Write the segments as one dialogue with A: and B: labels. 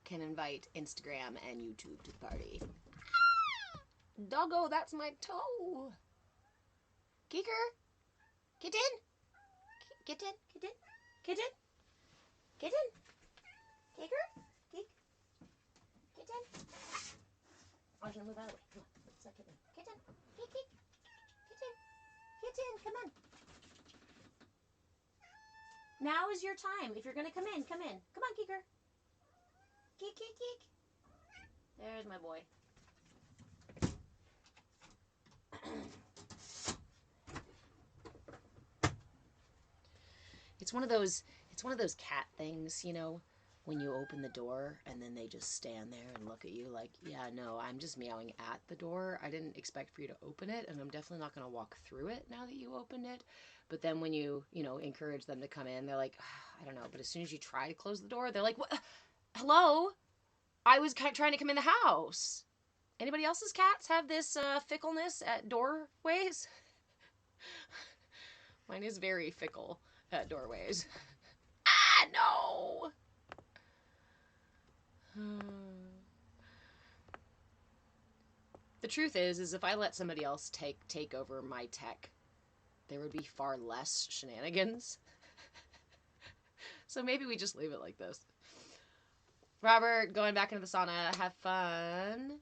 A: can invite Instagram and YouTube to the party. Doggo, that's my toe. Kicker, get in. Get in, get in, get in, get in. Kicker, kick, get in. I'm gonna move out of the way. Come on, let's not get in. Get in, kick, kick, get in, get in, come on. Now is your time. If you're gonna come in, come in. Come on, Kicker. Kick, kick, kick. There's my boy. It's one of those cat things, you know, when you open the door and then they just stand there and look at you like, yeah, no, I'm just meowing at the door. I didn't expect for you to open it, and I'm definitely not going to walk through it now that you opened it. But then when you encourage them to come in, they're like, I don't know. But as soon as you try to close the door, they're like, what? Hello? I was trying to come in the house. Anybody else's cats have this fickleness at doorways? Mine is very fickle at doorways. Ah, no! The truth is if I let somebody else take over my tech, there would be far less shenanigans. So maybe we just leave it like this. Robert, going back into the sauna, have fun.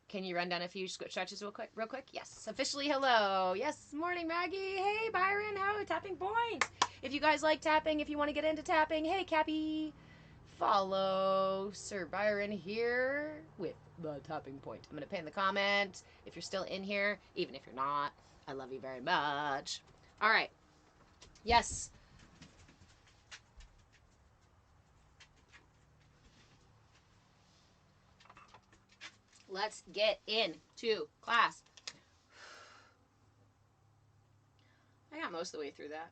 A: Can you run down a few stretches real quick? Yes. Officially hello. Yes. Morning, Maggie. Hey, Byron. How? Tapping Point. If you guys like tapping, if you want to get into tapping, hey, Cappy. Follow Sir Byron here with the Tapping Point. I'm going to pin the comment if you're still in here, even if you're not. I love you very much. All right. Yes. Let's get into class. I got most of the way through that.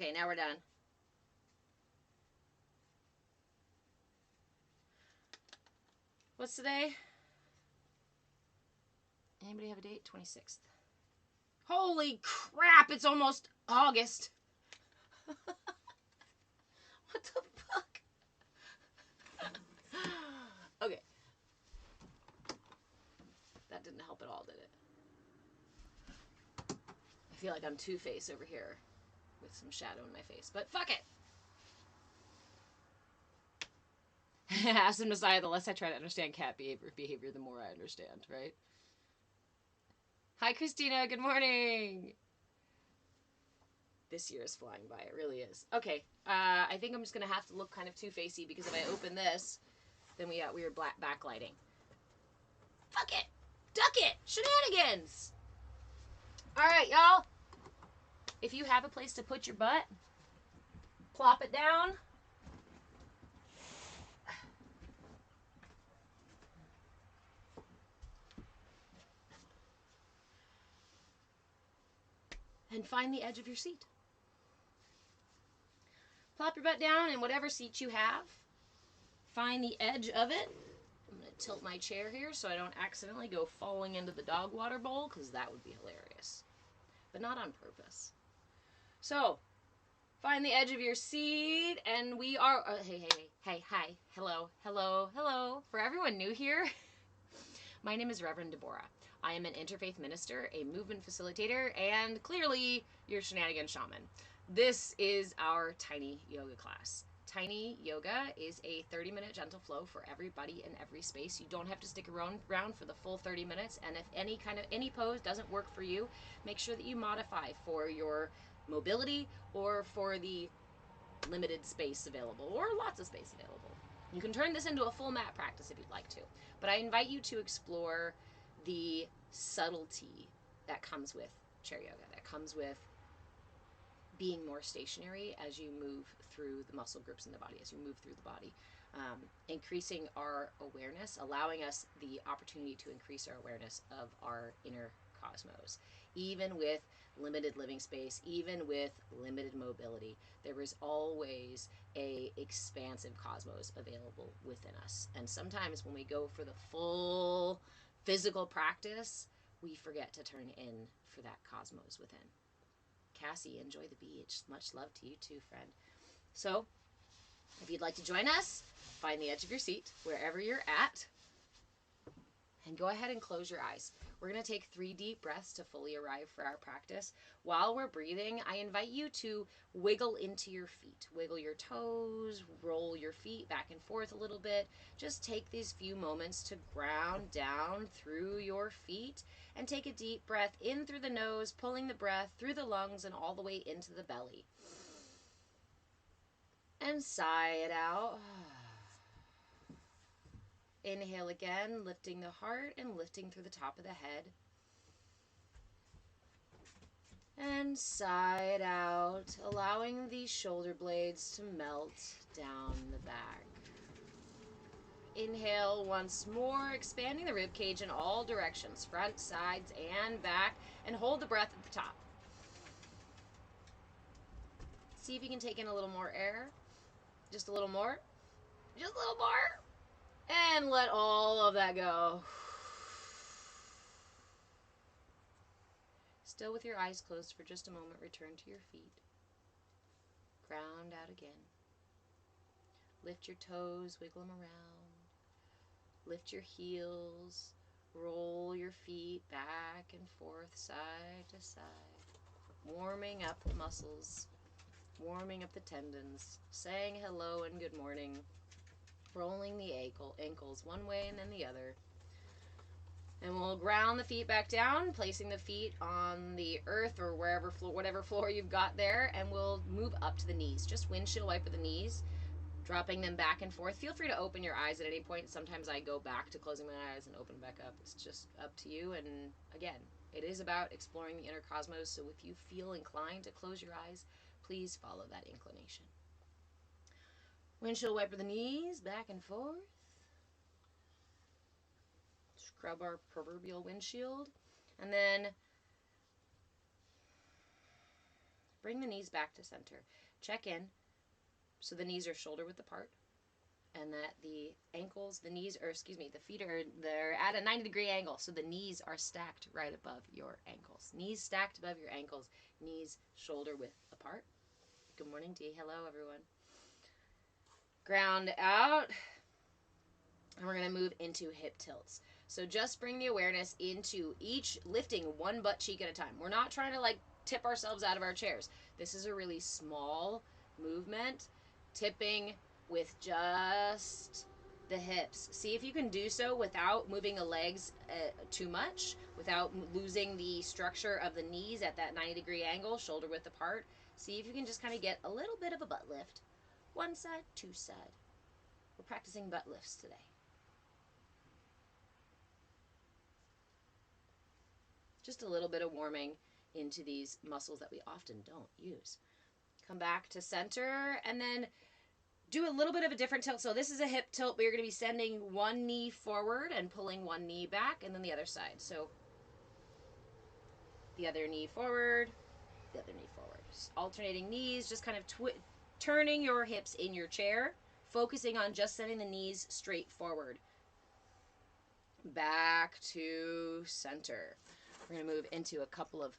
A: Okay, now we're done. What's today? Anybody have a date? 26th. Holy crap, it's almost August. What the fuck? Okay. That didn't help at all, did it? I feel like I'm Two-Face over here with some shadow in my face, but fuck it. As a Messiah, the less I try to understand cat behavior, the more I understand, right? Hi, Christina. Good morning. This year is flying by. It really is. Okay. I think I'm just going to have to look kind of two-facey because if I open this, then we got weird black backlighting. Fuck it. Duck it. Shenanigans. All right, y'all. If you have a place to put your butt, plop it down. And find the edge of your seat. Plop your butt down in whatever seat you have. Find the edge of it. I'm going to tilt my chair here so I don't accidentally go falling into the dog water bowl, because that would be hilarious. But not on purpose. So, find the edge of your seat, and we are... hey, hi, hello. For everyone new here, my name is Reverend Deborah. I am an interfaith minister, a movement facilitator, and clearly your shenanigan shaman. This is our tiny yoga class. Tiny yoga is a 30-minute gentle flow for everybody in every space. You don't have to stick around for the full 30 minutes, and if any pose doesn't work for you, make sure that you modify for your mobility or for the limited space available, or lots of space available. You can turn this into a full mat practice if you'd like to, but I invite you to explore the subtlety that comes with chair yoga. That comes with being more stationary as you move through the muscle groups in the body, as you move through the body. Increasing our awareness, allowing us the opportunity to increase our awareness of our inner cosmos. Even with limited living space, even with limited mobility, there is always a expansive cosmos available within us. And sometimes when we go for the full physical practice, we forget to turn in for that cosmos within. Cassie, enjoy the beach. Much love to you too, friend. So, if you'd like to join us, find the edge of your seat, wherever you're at, and go ahead and close your eyes. We're going to take 3 deep breaths to fully arrive for our practice. While we're breathing, I invite you to wiggle into your feet. Wiggle your toes, roll your feet back and forth a little bit. Just take these few moments to ground down through your feet and take a deep breath in through the nose, pulling the breath through the lungs and all the way into the belly. And sigh it out. Inhale again, lifting the heart and lifting through the top of the head. And sigh it out, allowing the shoulder blades to melt down the back. Inhale once more, expanding the rib cage in all directions, front, sides, and back, and hold the breath at the top. See if you can take in a little more air. Just a little more. Just a little more. And let all of that go. Still with your eyes closed for just a moment, return to your feet. Ground out again. Lift your toes, wiggle them around. Lift your heels. Roll your feet back and forth, side to side. Warming up the muscles. Warming up the tendons. Saying hello and good morning. Rolling the ankles one way and then the other. And we'll ground the feet back down, placing the feet on the earth or wherever floor, whatever floor you've got there, and we'll move up to the knees. Just windshield wiper the knees, dropping them back and forth. Feel free to open your eyes at any point. Sometimes I go back to closing my eyes and open back up. It's just up to you. And again, it is about exploring the inner cosmos, so if you feel inclined to close your eyes, please follow that inclination. Windshield wiper the knees, back and forth. Scrub our proverbial windshield. And then bring the knees back to center. Check in. So the knees are shoulder width apart. And that the ankles, the feet they're at a 90-degree angle. So the knees are stacked right above your ankles. Knees stacked above your ankles. Knees shoulder width apart. Good morning, Dee. Hello, everyone. Ground out. And we're going to move into hip tilts. So just bring the awareness into each, lifting one butt cheek at a time. We're not trying to like tip ourselves out of our chairs. This is a really small movement, tipping with just the hips. See if you can do so without moving the legs too much, without losing the structure of the knees at that 90-degree angle, shoulder width apart. See if you can just kind of get a little bit of a butt lift. One side, two side. We're practicing butt lifts today. Just a little bit of warming into these muscles that we often don't use. Come back to center and then do a little bit of a different tilt. So this is a hip tilt, but you're going to be sending one knee forward and pulling one knee back, and then the other side. So the other knee forward, the other knee forward. Just alternating knees, just kind of turning your hips in your chair, focusing on just sending the knees straight forward. Back to center. We're going to move into a couple of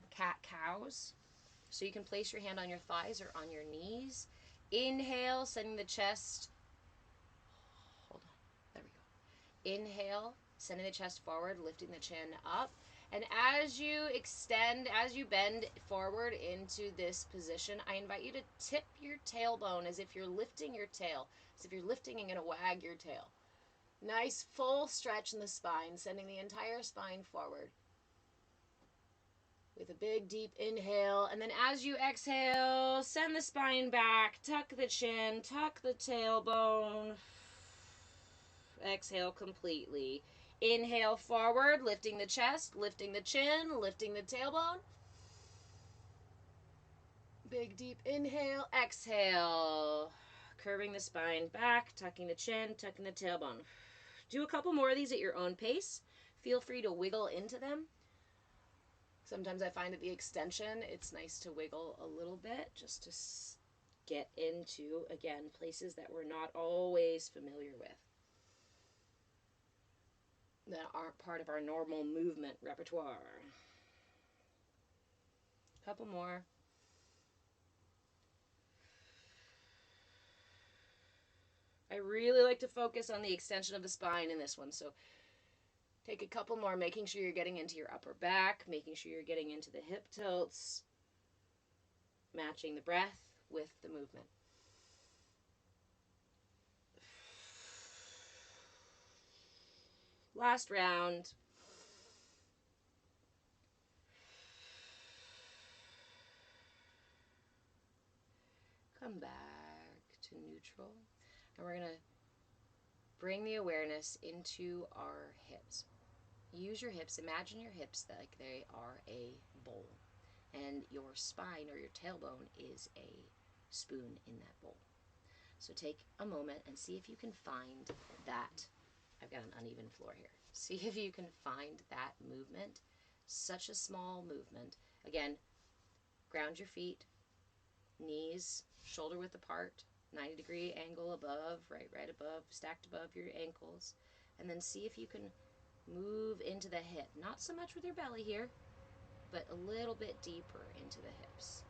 A: cat-cows. So you can place your hand on your thighs or on your knees. Inhale, sending the chest. Hold on. There we go. Inhale, sending the chest forward, lifting the chin up. And as you extend, as you bend forward into this position, I invite you to tip your tailbone as if you're lifting your tail. As if you're lifting and going to wag your tail. Nice full stretch in the spine, sending the entire spine forward. With a big deep inhale, and then as you exhale, send the spine back, tuck the chin, tuck the tailbone. Exhale completely. Inhale forward, lifting the chest, lifting the chin, lifting the tailbone. Big deep inhale, exhale. Curving the spine back, tucking the chin, tucking the tailbone. Do a couple more of these at your own pace. Feel free to wiggle into them. Sometimes I find at the extension, it's nice to wiggle a little bit just to get into, again, places that we're not always familiar with, that aren't part of our normal movement repertoire. Couple more. I really like to focus on the extension of the spine in this one, so take a couple more, making sure you're getting into your upper back, making sure you're getting into the hip tilts, matching the breath with the movement. Last round. Come back to neutral. And we're going to bring the awareness into our hips. Use your hips. Imagine your hips like they are a bowl. And your spine or your tailbone is a spoon in that bowl. So take a moment and see if you can find that. I've got an uneven floor here. See if you can find that movement. Such a small movement. Again, ground your feet, knees shoulder width apart, 90-degree angle above, right above, stacked above your ankles. And then see if you can move into the hip. Not so much with your belly here, but a little bit deeper into the hips.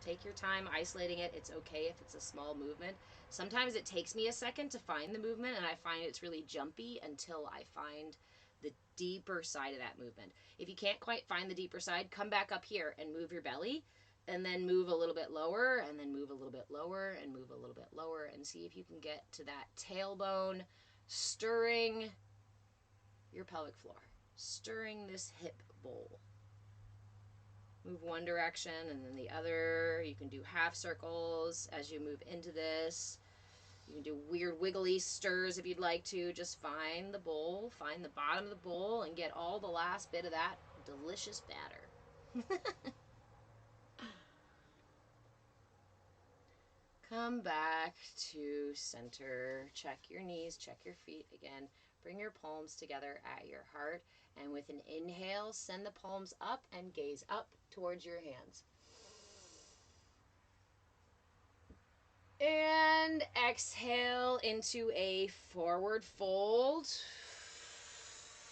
A: Take your time isolating it. It's okay if it's a small movement. Sometimes it takes me a second to find the movement, and I find it's really jumpy until I find the deeper side of that movement. If you can't quite find the deeper side, come back up here and move your belly, and then move a little bit lower, and then move a little bit lower, and move a little bit lower, and see if you can get to that tailbone, stirring your pelvic floor, stirring this hip bowl. Move one direction and then the other. You can do half circles as you move into this. You can do weird wiggly stirs if you'd like to. Just find the bowl, find the bottom of the bowl, and get all the last bit of that delicious batter. Come back to center. Check your knees, check your feet again. Bring your palms together at your heart. And with an inhale, send the palms up and gaze up towards your hands. And exhale into a forward fold.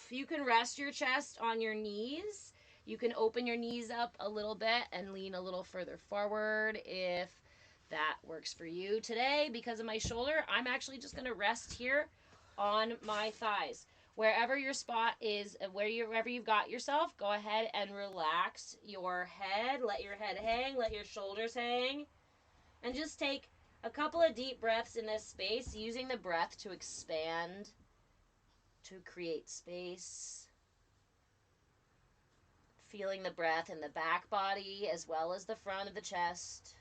A: You can rest your chest on your knees. You can open your knees up a little bit and lean a little further forward if that works for you. Today, because of my shoulder, I'm actually just going to rest here on my thighs. Wherever your spot is, wherever you've got yourself, go ahead and relax your head. Let your head hang, let your shoulders hang. And just take a couple of deep breaths in this space, using the breath to expand, to create space. Feeling the breath in the back body as well as the front of the chest.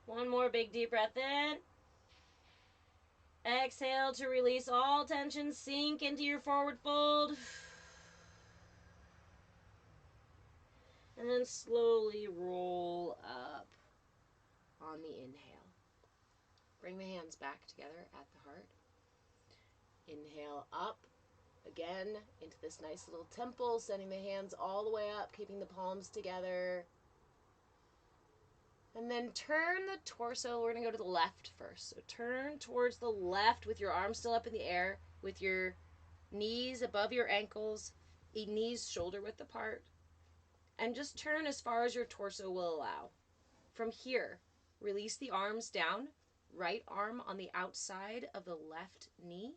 A: One more big deep breath in. Exhale to release all tension. Sink into your forward fold. And then slowly roll up on the inhale. Bring the hands back together at the heart. Inhale up again into this nice little temple, sending the hands all the way up, keeping the palms together. And then turn the torso. We're going to go to the left first. So turn towards the left with your arms still up in the air, with your knees above your ankles, knees shoulder width apart. And just turn as far as your torso will allow. From here, release the arms down. Right arm on the outside of the left knee.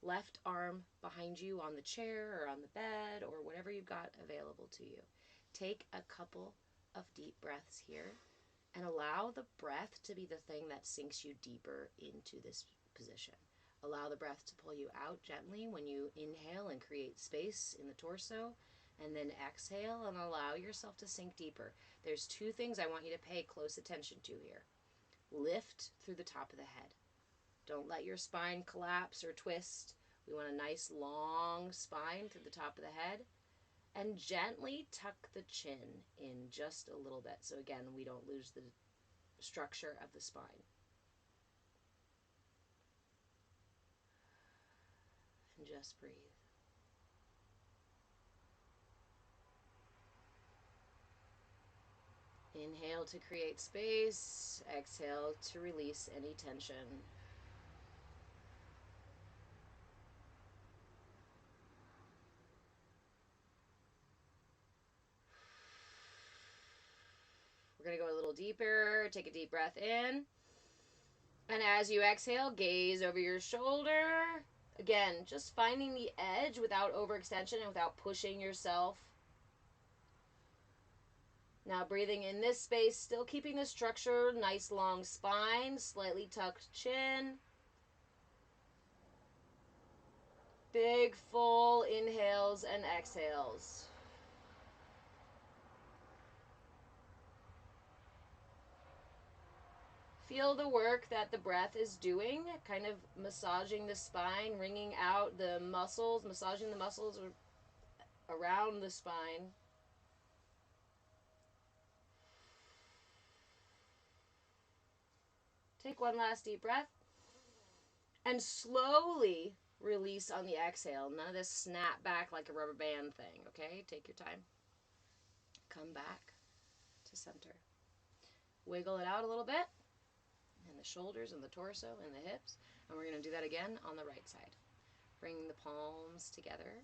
A: Left arm behind you on the chair or on the bed or whatever you've got available to you. Take a couple of deep breaths here. And allow the breath to be the thing that sinks you deeper into this position. Allow the breath to pull you out gently when you inhale and create space in the torso, and then exhale and allow yourself to sink deeper. There's two things I want you to pay close attention to here. Lift through the top of the head. Don't let your spine collapse or twist. We want a nice long spine through the top of the head. And gently tuck the chin in just a little bit. So again, we don't lose the structure of the spine. And just breathe. Inhale to create space. Exhale to release any tension. We're going to go a little deeper. Take a deep breath in. And as you exhale, gaze over your shoulder. Again, just finding the edge without overextension and without pushing yourself. Now breathing in this space, still keeping the structure, nice long spine, slightly tucked chin. Big full inhales and exhales. Feel the work that the breath is doing, kind of massaging the spine, wringing out the muscles, massaging the muscles around the spine. Take one last deep breath. And slowly release on the exhale. None of this snap back like a rubber band thing, okay? Take your time. Come back to center. Wiggle it out a little bit. And the shoulders and the torso and the hips. And we're going to do that again on the right side. Bring the palms together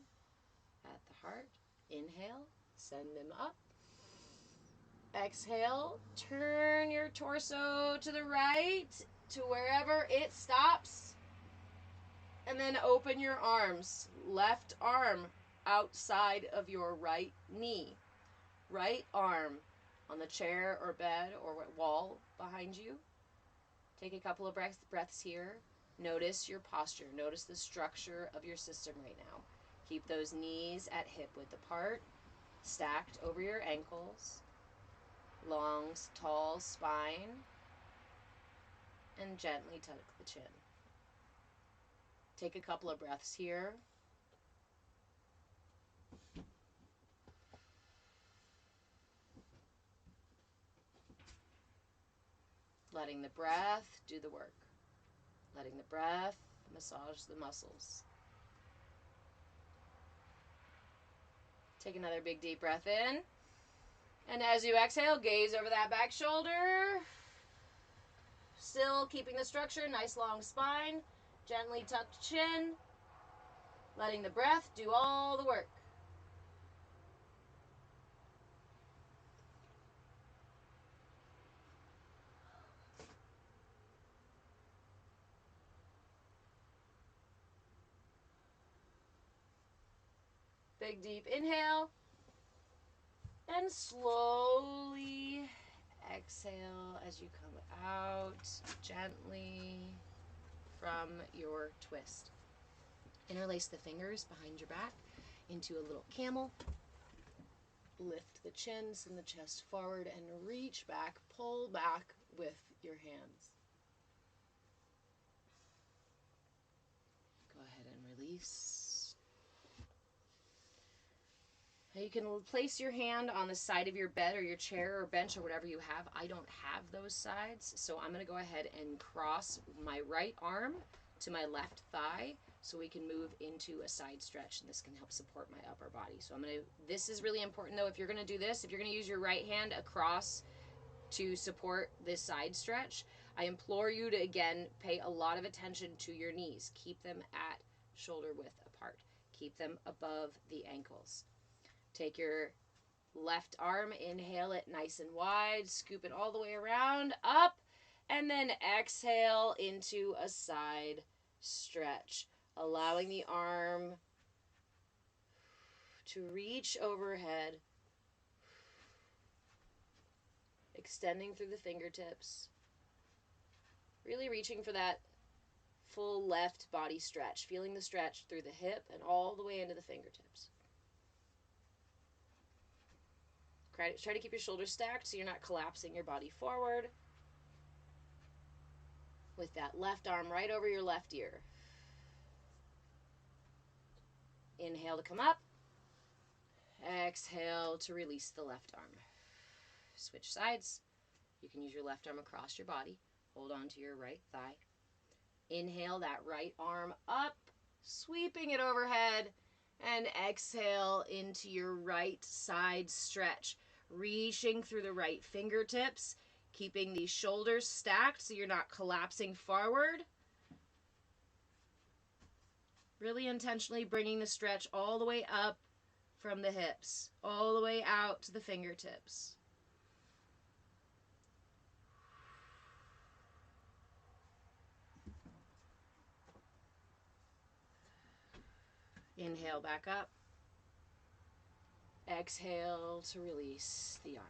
A: at the heart. Inhale. Send them up. Exhale. Turn your torso to the right to wherever it stops. And then open your arms. Left arm outside of your right knee. Right arm on the chair or bed or wall behind you. Take a couple of breaths here. Notice your posture. Notice the structure of your system right now. Keep those knees at hip width apart, stacked over your ankles. Long, tall spine. And gently tuck the chin. Take a couple of breaths here. Letting the breath do the work. Letting the breath massage the muscles. Take another big deep breath in. And as you exhale, gaze over that back shoulder. Still keeping the structure, nice long spine. Gently tucked chin. Letting the breath do all the work. Big deep inhale. And slowly exhale as you come out gently from your twist. Interlace the fingers behind your back into a little camel. Lift the chin, send the chest forward, and reach back, pull back with your hands. Go ahead and release. Now you can place your hand on the side of your bed or your chair or bench or whatever you have. I don't have those sides, so I'm going to go ahead and cross my right arm to my left thigh so we can move into a side stretch, and this can help support my upper body. So this is really important though. If you're going to do this, if you're going to use your right hand across to support this side stretch, I implore you to again pay a lot of attention to your knees. Keep them at shoulder width apart. Keep them above the ankles. Take your left arm, inhale it nice and wide, scoop it all the way around, up, and then exhale into a side stretch, allowing the arm to reach overhead, extending through the fingertips, really reaching for that full left body stretch, feeling the stretch through the hip and all the way into the fingertips. Try to keep your shoulders stacked so you're not collapsing your body forward. With that left arm right over your left ear. Inhale to come up. Exhale to release the left arm. Switch sides. You can use your left arm across your body. Hold on to your right thigh. Inhale that right arm up, sweeping it overhead, and exhale into your right side stretch. Reaching through the right fingertips, keeping these shoulders stacked so you're not collapsing forward. Really intentionally bringing the stretch all the way up from the hips, all the way out to the fingertips. Inhale back up. Exhale to release the arm.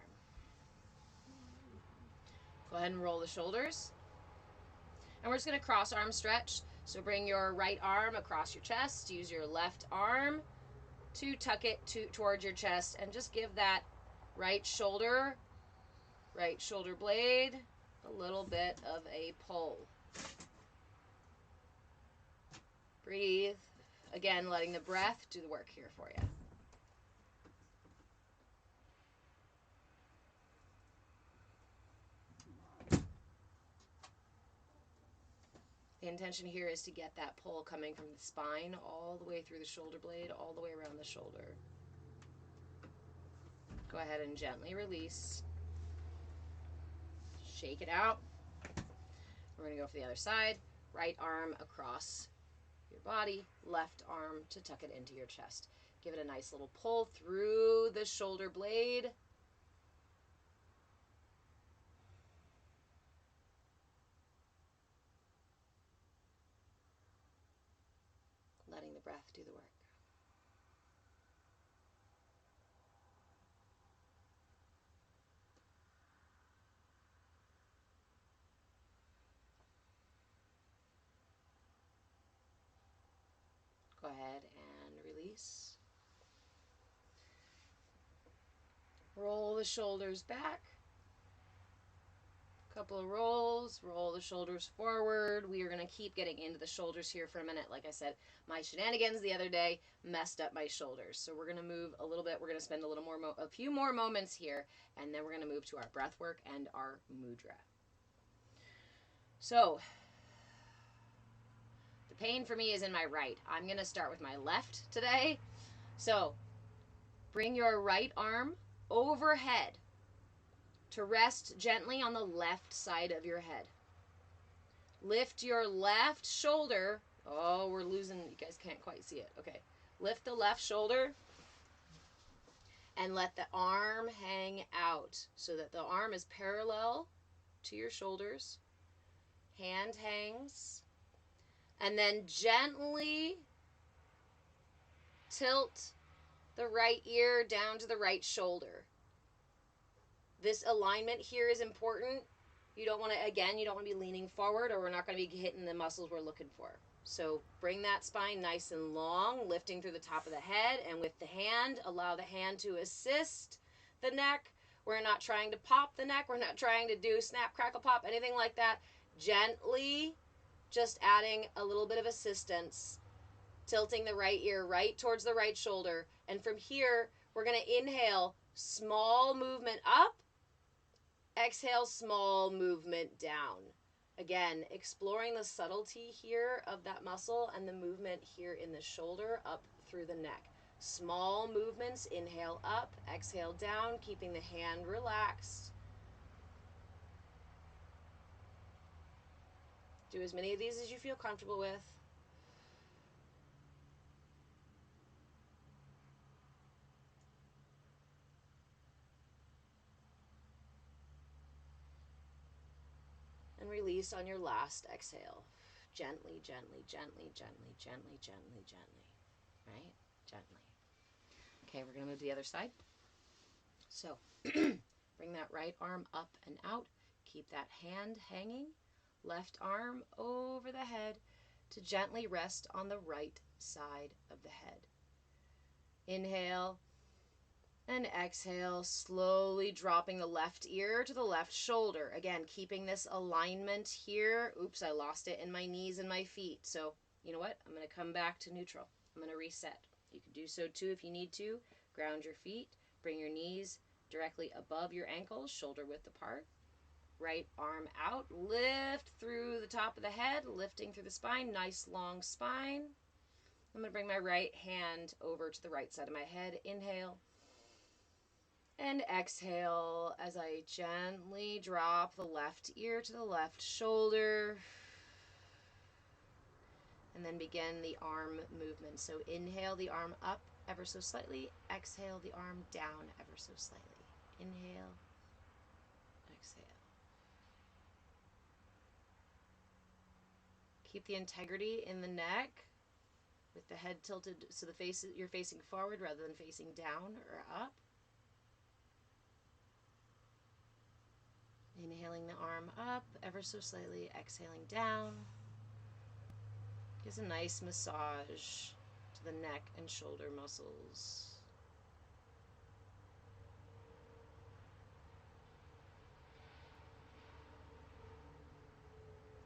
A: Go ahead and roll the shoulders. And we're just going to cross arm stretch. So bring your right arm across your chest. Use your left arm to tuck it towards your chest. And just give that right shoulder blade, a little bit of a pull. Breathe. Again, letting the breath do the work here for you. The intention here is to get that pull coming from the spine all the way through the shoulder blade, all the way around the shoulder. Go ahead and gently release. Shake it out. We're going to go for the other side. Right arm across your body, left arm to tuck it into your chest. Give it a nice little pull through the shoulder blade. Letting the breath do the work. Go ahead and release. Roll the shoulders back. Couple of rolls, roll the shoulders forward. We are going to keep getting into the shoulders here for a minute. Like I said, my shenanigans the other day messed up my shoulders. So we're going to move a little bit. We're going to spend a few more moments here, and then we're going to move to our breath work and our mudra. So the pain for me is in my right. I'm going to start with my left today. So bring your right arm overhead to rest gently on the left side of your head. Lift your left shoulder. Oh, we're losing, you guys can't quite see it. Okay. Lift the left shoulder and let the arm hang out so that the arm is parallel to your shoulders. Hand hangs. And then gently tilt the right ear down to the right shoulder. This alignment here is important. You don't want to be leaning forward or we're not going to be hitting the muscles we're looking for. So bring that spine nice and long, lifting through the top of the head, and with the hand, allow the hand to assist the neck. We're not trying to pop the neck. We're not trying to do snap, crackle, pop, anything like that. Gently, just adding a little bit of assistance, tilting the right ear right towards the right shoulder. And from here, we're going to inhale, small movement up. Exhale, small movement down. Again, exploring the subtlety here of that muscle and the movement here in the shoulder up through the neck. Small movements, inhale up, exhale down, keeping the hand relaxed. Do as many of these as you feel comfortable with. And release on your last exhale. Gently, gently, gently, gently, gently, gently, gently. Right? Gently. Okay, we're going to move to the other side. So, bring that right arm up and out. Keep that hand hanging. Left arm over the head. to gently rest on the right side of the head. Inhale and exhale, slowly dropping the left ear to the left shoulder. Again, keeping this alignment here. Oops, I lost it in my knees and my feet. So, you know what? I'm going to come back to neutral. I'm going to reset. You can do so too if you need to. Ground your feet. Bring your knees directly above your ankles, shoulder width apart. Right arm out. Lift through the top of the head, lifting through the spine. Nice long spine. I'm going to bring my right hand over to the right side of my head. Inhale. And exhale as I gently drop the left ear to the left shoulder. And then begin the arm movement. So inhale the arm up ever so slightly. Exhale the arm down ever so slightly. Inhale. Exhale. Keep the integrity in the neck with the head tilted so you're facing forward rather than facing down or up. Inhaling the arm up ever so slightly, exhaling down. Gives a nice massage to the neck and shoulder muscles.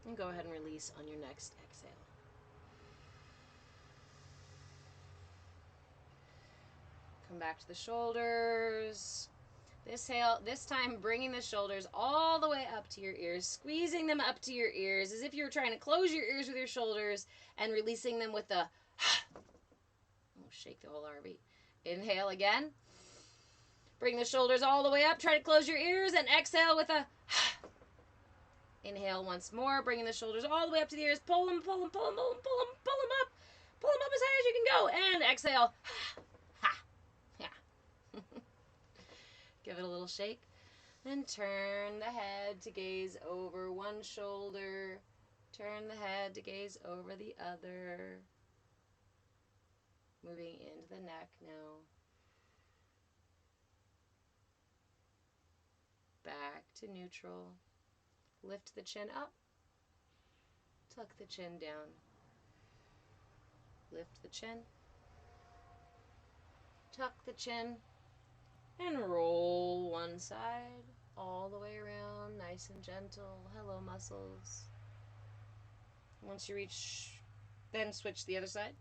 A: And go ahead and release on your next exhale. Come back to the shoulders. This time bringing the shoulders all the way up to your ears, squeezing them up to your ears as if you were trying to close your ears with your shoulders and releasing them with the oh, shake the whole RV. Inhale again. Bring the shoulders all the way up. Try to close your ears and exhale with a inhale once more, bringing the shoulders all the way up to the ears. Pull them, pull them, pull them, pull them, pull them, pull them up. Pull them up as high as you can go. And exhale. Give it a little shake. Then turn the head to gaze over one shoulder. Turn the head to gaze over the other. Moving into the neck now. Back to neutral. Lift the chin up. Tuck the chin down. Lift the chin. Tuck the chin. And roll one side all the way around, nice and gentle. Hello, muscles. Once you reach, then switch the other side.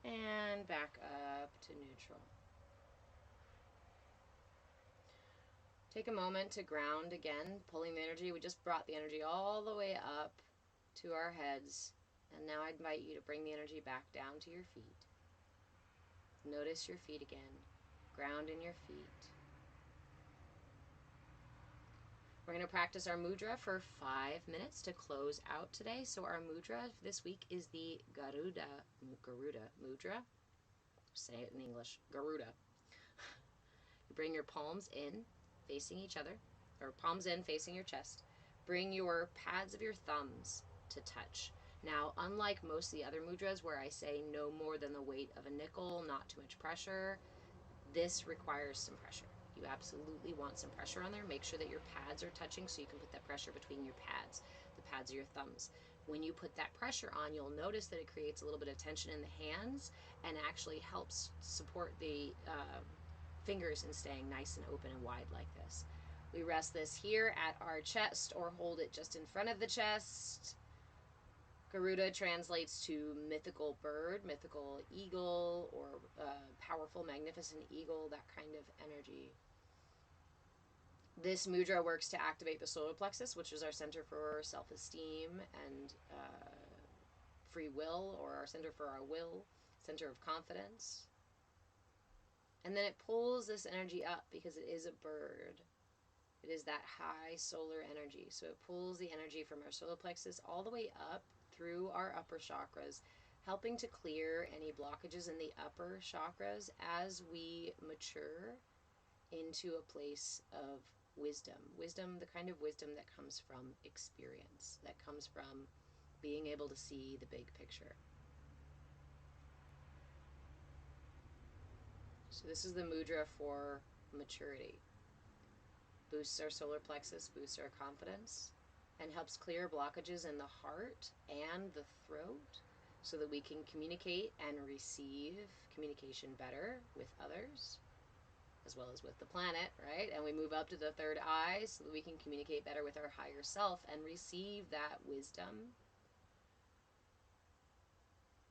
A: And back up to neutral. Take a moment to ground again, pulling the energy. We just brought the energy all the way up to our heads. And now I invite you to bring the energy back down to your feet. Notice your feet again. Ground in your feet. We're going to practice our mudra for 5 minutes to close out today. So our mudra this week is the Garuda Mudra. Say it in English. Garuda. You bring your palms in, facing each other, or palms in, facing your chest. Bring your pads of your thumbs to touch. Now, unlike most of the other mudras where I say no more than the weight of a nickel, not too much pressure, this requires some pressure. You absolutely want some pressure on there. Make sure that your pads are touching so you can put that pressure between your pads, the pads of your thumbs. When you put that pressure on, you'll notice that it creates a little bit of tension in the hands and actually helps support the fingers in staying nice and open and wide like this. We rest this here at our chest or hold it just in front of the chest. Garuda translates to mythical bird, mythical eagle, or powerful, magnificent eagle, that kind of energy. This mudra works to activate the solar plexus, which is our center for self-esteem and free will, or our center for our will, center of confidence. And then it pulls this energy up because it is a bird. It is that high solar energy. So it pulls the energy from our solar plexus all the way up through our upper chakras, helping to clear any blockages in the upper chakras as we mature into a place of wisdom. Wisdom, the kind of wisdom that comes from experience, that comes from being able to see the big picture. So this is the mudra for maturity. boosts our solar plexus, boosts our confidence, and helps clear blockages in the heart and the throat so that we can communicate and receive communication better with others, as well as with the planet, right? And we move up to the third eye so that we can communicate better with our higher self and receive that wisdom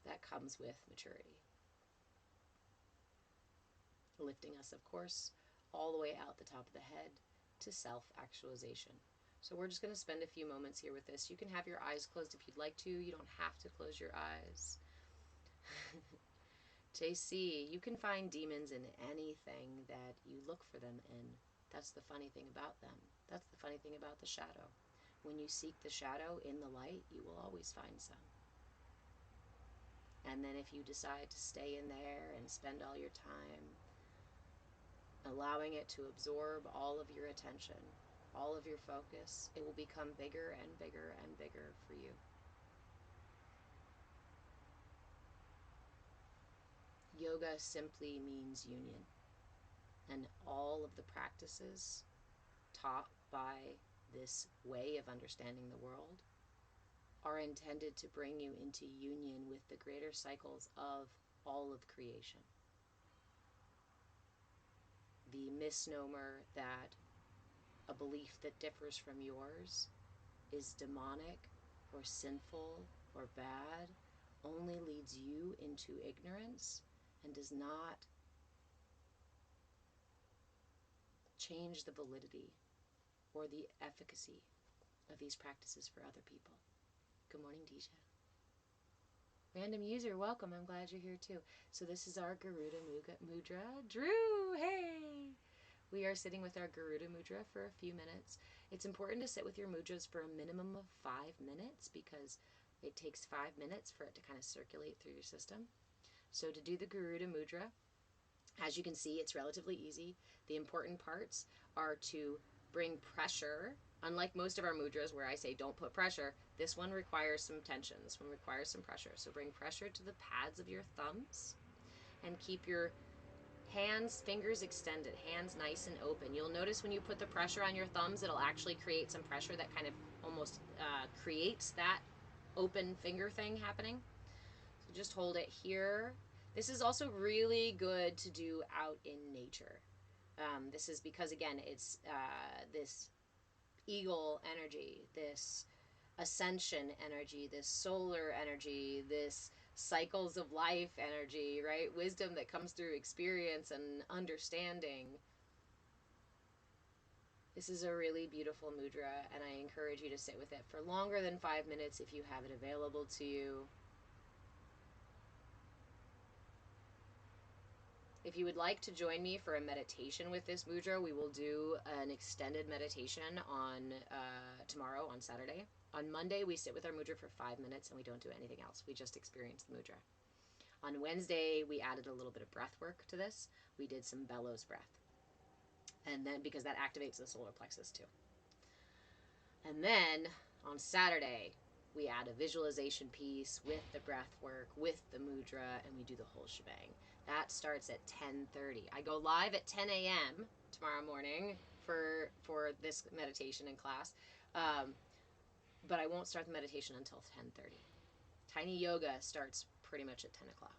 A: that comes with maturity. Lifting us, of course, all the way out the top of the head to self-actualization. So we're just going to spend a few moments here with this. You can have your eyes closed if you'd like to. You don't have to close your eyes. JC, you can find demons in anything that you look for them in. That's the funny thing about them. That's the funny thing about the shadow. When you seek the shadow in the light, you will always find some. And then if you decide to stay in there and spend all your time allowing it to absorb all of your attention, all of your focus, it will become bigger and bigger and bigger for you. Yoga simply means union. And all of the practices taught by this way of understanding the world are intended to bring you into union with the greater cycles of all of creation. The misnomer that a belief that differs from yours is demonic or sinful or bad only leads you into ignorance and does not change the validity or the efficacy of these practices for other people. Good morning, Deja. Random user, welcome. I'm glad you're here too. So this is our Garuda Mudra. Drew, hey! We are sitting with our Garuda Mudra for a few minutes. It's important to sit with your mudras for a minimum of 5 minutes because it takes 5 minutes for it to kind of circulate through your system. So to do the Garuda Mudra, as you can see, it's relatively easy. The important parts are to bring pressure. Unlike most of our mudras where I say don't put pressure, this one requires some tension. This one requires some pressure. So bring pressure to the pads of your thumbs and keep your hands, fingers extended, hands nice and open. You'll notice when you put the pressure on your thumbs, it'll actually create some pressure that kind of almost creates that open finger thing happening. So just hold it here. This is also really good to do out in nature. This is because, again, it's this eagle energy, this ascension energy, this solar energy, this cycles of life energy, right? Wisdom that comes through experience and understanding. This is a really beautiful mudra, and I encourage you to sit with it for longer than 5 minutes if you have it available to you. If you would like to join me for a meditation with this mudra, we will do an extended meditation on tomorrow, on Saturday. On Monday, we sit with our mudra for 5 minutes and we don't do anything else. We just experience the mudra. On Wednesday, we added a little bit of breath work to this. We did some bellows breath. And then, because that activates the solar plexus too. And then on Saturday, we add a visualization piece with the breath work, with the mudra, and we do the whole shebang. That starts at 10:30. I go live at 10 a.m. tomorrow morning for this meditation in class, but I won't start the meditation until 10:30. Tiny yoga starts pretty much at 10 o'clock.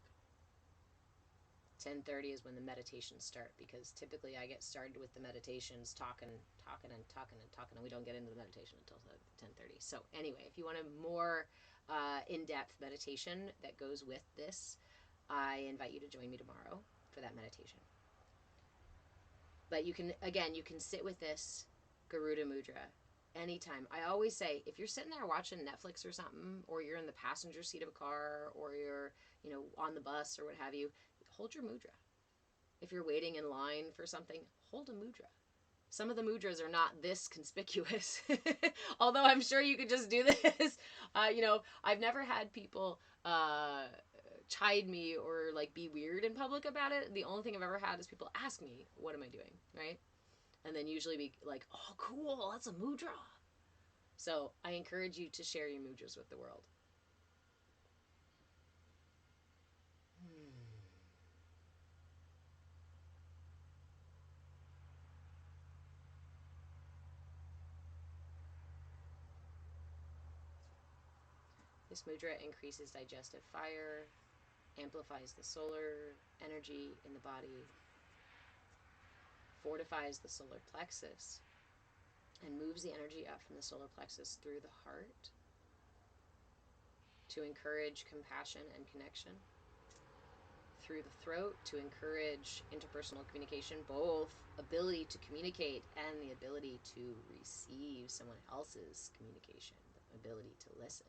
A: 10:30 is when the meditations start, because typically I get started with the meditations talking, and we don't get into the meditation until 10:30. So anyway, if you want a more in-depth meditation that goes with this, I invite you to join me tomorrow for that meditation. But you can, again, you can sit with this Garuda Mudra anytime. I always say, if you're sitting there watching Netflix or something, or you're in the passenger seat of a car, or you're, on the bus or what have you, hold your mudra. If you're waiting in line for something, hold a mudra. Some of the mudras are not this conspicuous, although I'm sure you could just do this. I've never had people chide me or be weird in public about it. The only thing I've ever had is people ask me, what am I doing, right? And then usually be like, oh, cool, that's a mudra. So I encourage you to share your mudras with the world. This mudra increases digestive fire, amplifies the solar energy in the body, fortifies the solar plexus, and moves the energy up from the solar plexus through the heart to encourage compassion and connection, through the throat to encourage interpersonal communication, both ability to communicate and the ability to receive someone else's communication, the ability to listen.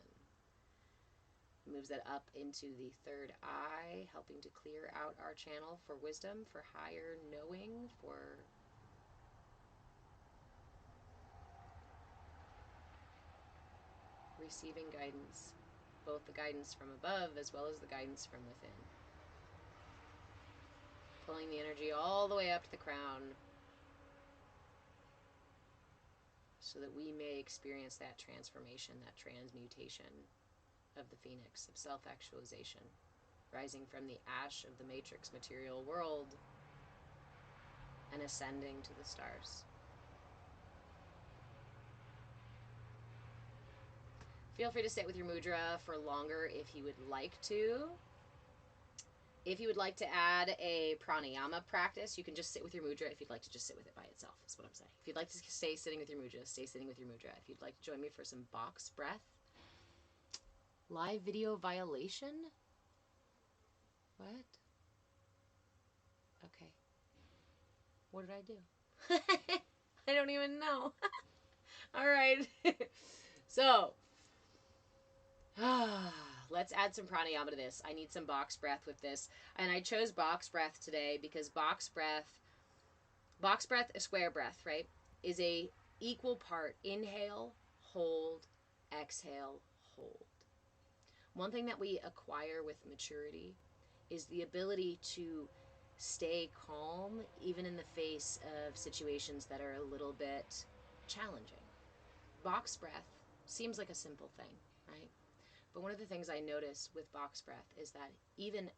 A: It moves that up into the third eye, helping to clear out our channel for wisdom, for higher knowing, for receiving guidance, both the guidance from above as well as the guidance from within. Pulling the energy all the way up to the crown so that we may experience that transformation, that transmutation of the phoenix, of self-actualization, rising from the ash of the matrix material world and ascending to the stars. Feel free to sit with your mudra for longer if you would like to. If you would like to add a pranayama practice, you can just sit with your mudra if you'd like to just sit with it by itself, is what I'm saying. If you'd like to stay sitting with your mudra, stay sitting with your mudra. If you'd like to join me for some box breath. Live video violation? What? Okay. What did I do? I don't even know. All right. So, let's add some pranayama to this. I need some box breath with this. And I chose box breath today because box breath, square breath, right, is a equal part inhale, hold, exhale, hold. One thing that we acquire with maturity is the ability to stay calm even in the face of situations that are a little bit challenging. Box breath seems like a simple thing, right? But one of the things I notice with box breath is that even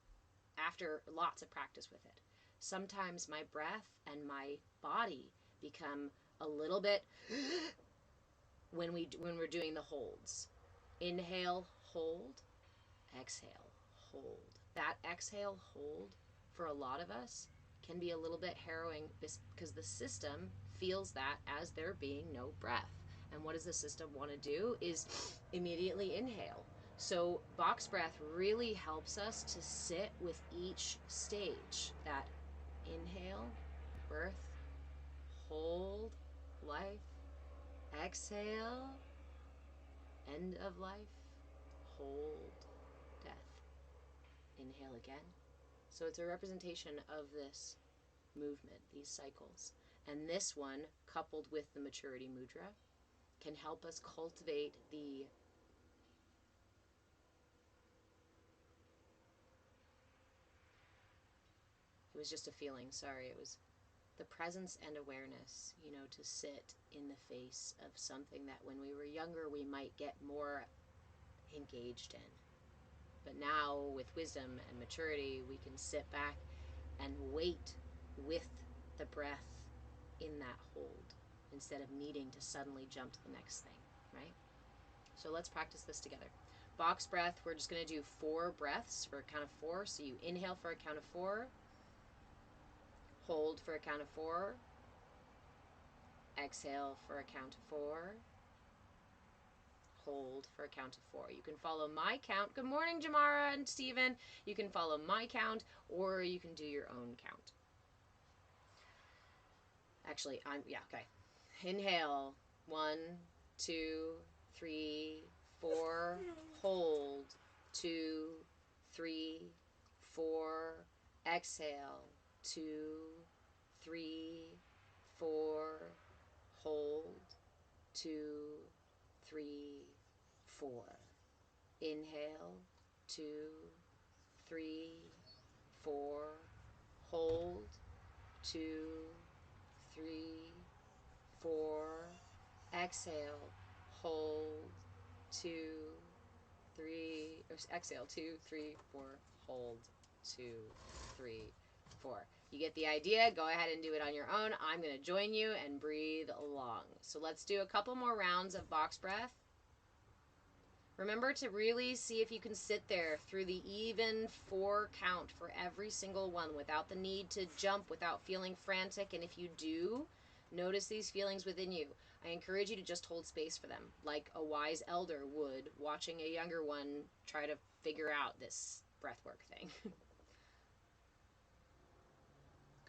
A: after lots of practice with it, sometimes my breath and my body become a little bit when we're doing the holds. Inhale, hold, exhale, hold. That exhale, hold, for a lot of us can be a little bit harrowing because the system feels that as there being no breath. And what does the system want to do is immediately inhale. So box breath really helps us to sit with each stage. That inhale, birth, hold, life, exhale, end of life, hold, death. Inhale again. So it's a representation of this movement, these cycles. And this one, coupled with the maturity mudra, can help us cultivate the it was just a feeling, sorry, it was the presence and awareness, to sit in the face of something that when we were younger we might get more engaged in. But now with wisdom and maturity, we can sit back and wait with the breath in that hold instead of needing to suddenly jump to the next thing, right? So let's practice this together. Box breath, we're just going to do 4 breaths for a count of 4. So you inhale for a count of 4, hold for a count of 4, exhale for a count of 4, hold for a count of 4. You can follow my count. Good morning, Jamara and Steven. You can follow my count or you can do your own count. Actually, okay. Inhale, 1, 2, 3, 4, hold, 2, 3, 4, exhale, 2, 3, 4, hold, 2, 3, 4. Inhale, 2, 3, 4, hold, 2, 3, 4, exhale, hold, 2, 3, exhale, 2, 3, 4, hold, 2, 3, 4. You get the idea. Go ahead and do it on your own. I'm going to join you and breathe along. So let's do a couple more rounds of box breath. Remember to really see if you can sit there through the even 4 count for every single one without the need to jump, without feeling frantic. And if you do, notice these feelings within you. I encourage you to just hold space for them, like a wise elder would watching a younger one try to figure out this breathwork thing.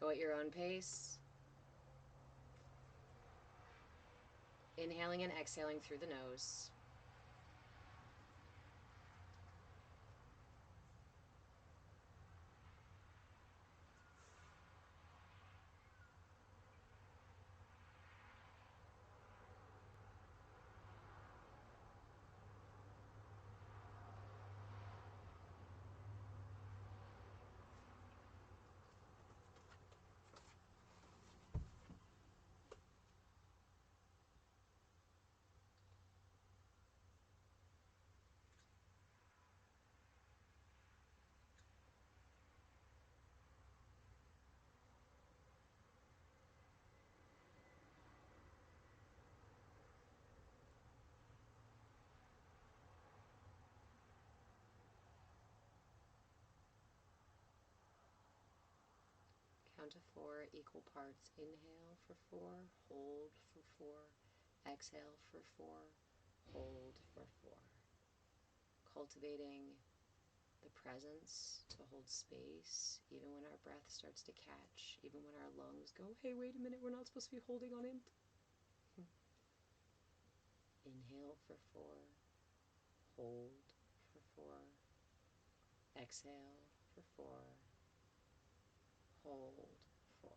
A: Go at your own pace. Inhaling and exhaling through the nose. Count to 4, equal parts. Inhale for 4, hold for 4, exhale for 4, hold for 4. Cultivating the presence to hold space, even when our breath starts to catch, even when our lungs go, hey, wait a minute, we're not supposed to be holding on it. Inhale for 4, hold for 4, exhale for 4, hold 4.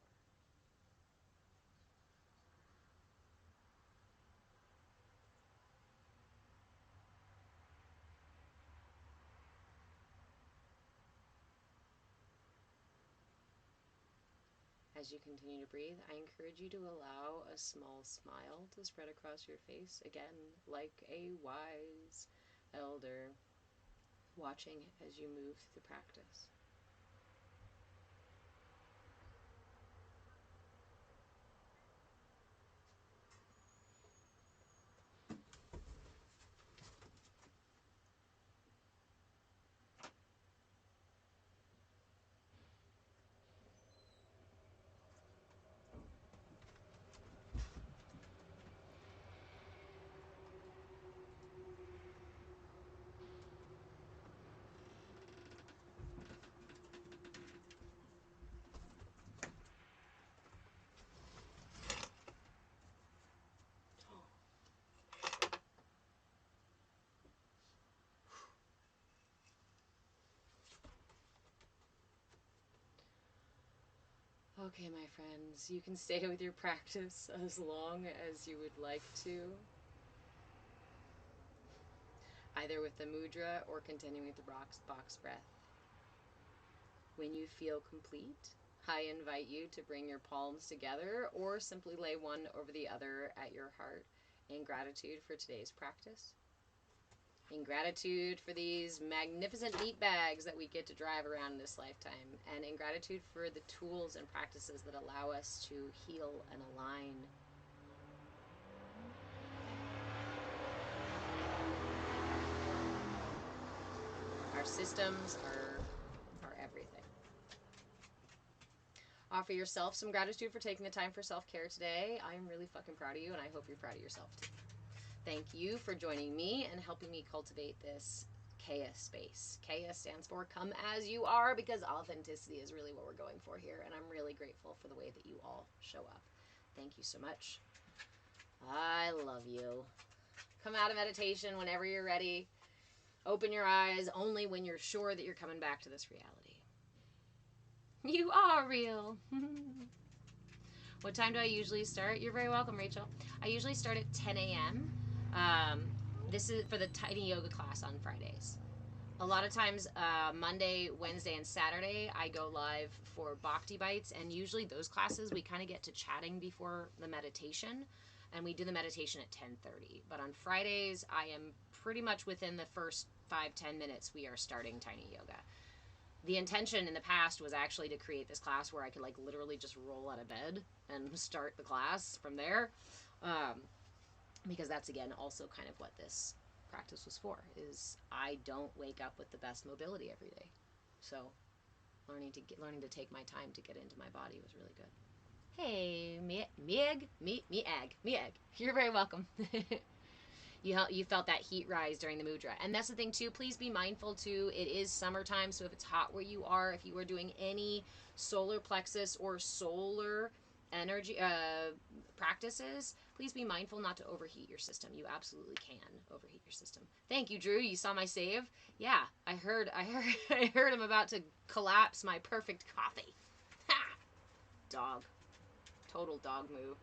A: As you continue to breathe, I encourage you to allow a small smile to spread across your face, again, like a wise elder watching as you move through the practice. Okay, my friends, you can stay with your practice as long as you would like to, either with the mudra or continuing with the box breath. When you feel complete, I invite you to bring your palms together or simply lay one over the other at your heart in gratitude for today's practice. In gratitude for these magnificent meat bags that we get to drive around in this lifetime, and in gratitude for the tools and practices that allow us to heal and align. Our systems are everything. Offer yourself some gratitude for taking the time for self-care today. I'm really fucking proud of you, and I hope you're proud of yourself too. Thank you for joining me and helping me cultivate this CAYA space. CAYA stands for Come As You Are, because authenticity is really what we're going for here, and I'm really grateful for the way that you all show up. Thank you so much. I love you. Come out of meditation whenever you're ready. Open your eyes only when you're sure that you're coming back to this reality. You are real. What time do I usually start? You're very welcome, Rachel. I usually start at 10 a.m. This is for the tiny yoga class on Fridays. A lot of times, Monday, Wednesday, and Saturday, I go live for Bhakti Bites, and usually those classes, we kind of get to chatting before the meditation, and we do the meditation at 10:30. But on Fridays, I am pretty much within the first 5-10 minutes, we are starting tiny yoga. The intention in the past was actually to create this class where I could like literally just roll out of bed and start the class from there. Because that's, again, also kind of what this practice was for, is I don't wake up with the best mobility every day. So learning to take my time to get into my body was really good. Hey, Mieg. You're very welcome. You felt that heat rise during the mudra. And that's the thing too, please be mindful too, it is summertime, so if it's hot where you are, if you are doing any solar plexus or solar energy practices, please be mindful not to overheat your system. You absolutely can overheat your system. Thank you, Drew. You saw my save? Yeah, I heard I'm about to collapse my perfect coffee. Ha! Dog. Total dog move.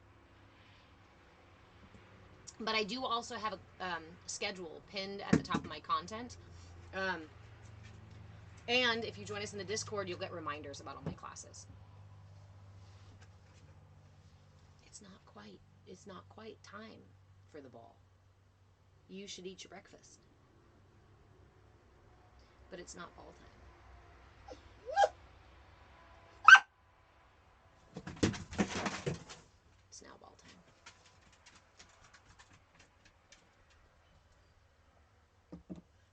A: But I do also have a schedule pinned at the top of my content. And if you join us in the Discord, you'll get reminders about all my classes. It's not quite time for the ball. You should eat your breakfast. But it's not ball time. It's now ball time.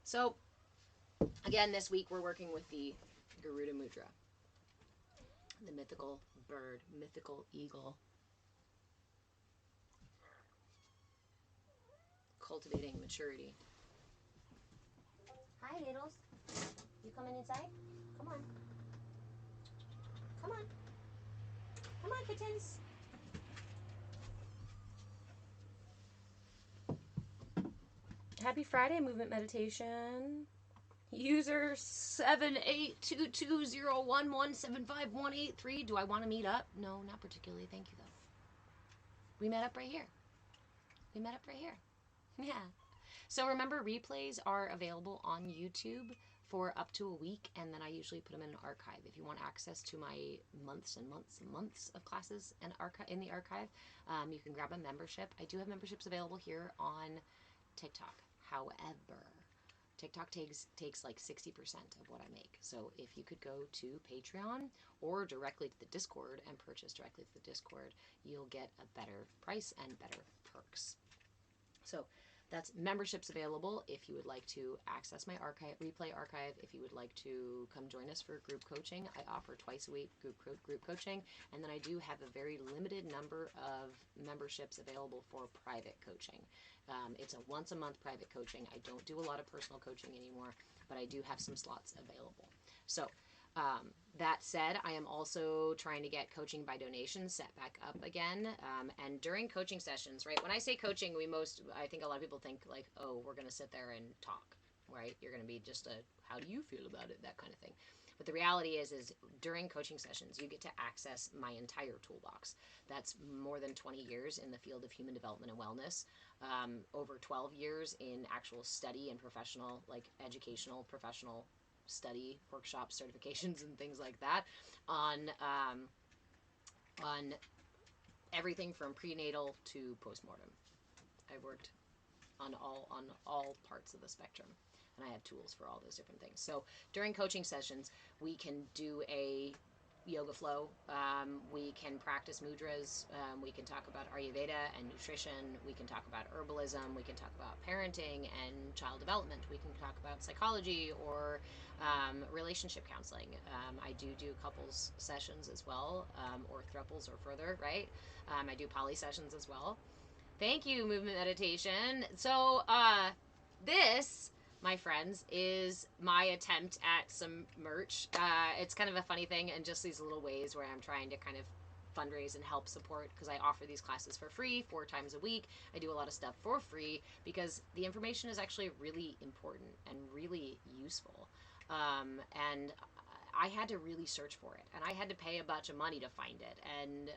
A: So, again, this week we're working with the Garuda Mudra. The mythical bird, mythical eagle. Cultivating maturity. Hi, Littles. You coming inside? Come on. Come on. Come on, kittens. Happy Friday, Movement Meditation. User 782201175183. Do I want to meet up? No, not particularly. Thank you, though. We met up right here. Yeah. So remember, replays are available on YouTube for up to a week, and then I usually put them in an archive. If you want access to my months and months and months of classes in the archive, you can grab a membership. I do have memberships available here on TikTok. However, TikTok takes like 60% of what I make. So if you could go to Patreon or directly to the Discord and purchase directly to the Discord, you'll get a better price and better perks. So that's memberships available if you would like to access my replay archive. If you would like to come join us for group coaching, I offer twice a week group coaching. And then I do have a very limited number of memberships available for private coaching. It's a once a month private coaching. I don't do a lot of personal coaching anymore, but I do have some slots available. So that said, I am also trying to get coaching by donation set back up again. And during coaching sessions, right? When I say coaching, I think a lot of people think like, oh, we're going to sit there and talk, right? You're going to be just how do you feel about it? That kind of thing. But the reality is during coaching sessions, you get to access my entire toolbox. That's more than 20 years in the field of human development and wellness, over 12 years in actual study and professional, like educational, professional study, workshops, certifications, and things like that on everything from prenatal to postmortem. I've worked on all parts of the spectrum, and I have tools for all those different things. So during coaching sessions, we can do a yoga flow. We can practice mudras. We can talk about Ayurveda and nutrition. We can talk about herbalism. We can talk about parenting and child development. We can talk about psychology or relationship counseling. I do couples sessions as well, or thruples or further, right? I do poly sessions as well. Thank you, Movement Meditation. So this, my friends, is my attempt at some merch. It's kind of a funny thing, and just these little ways where I'm trying to kind of fundraise and help support, because I offer these classes for free 4 times a week. I do a lot of stuff for free because the information is actually really important and really useful. And I had to really search for it, and I had to pay a bunch of money to find it. And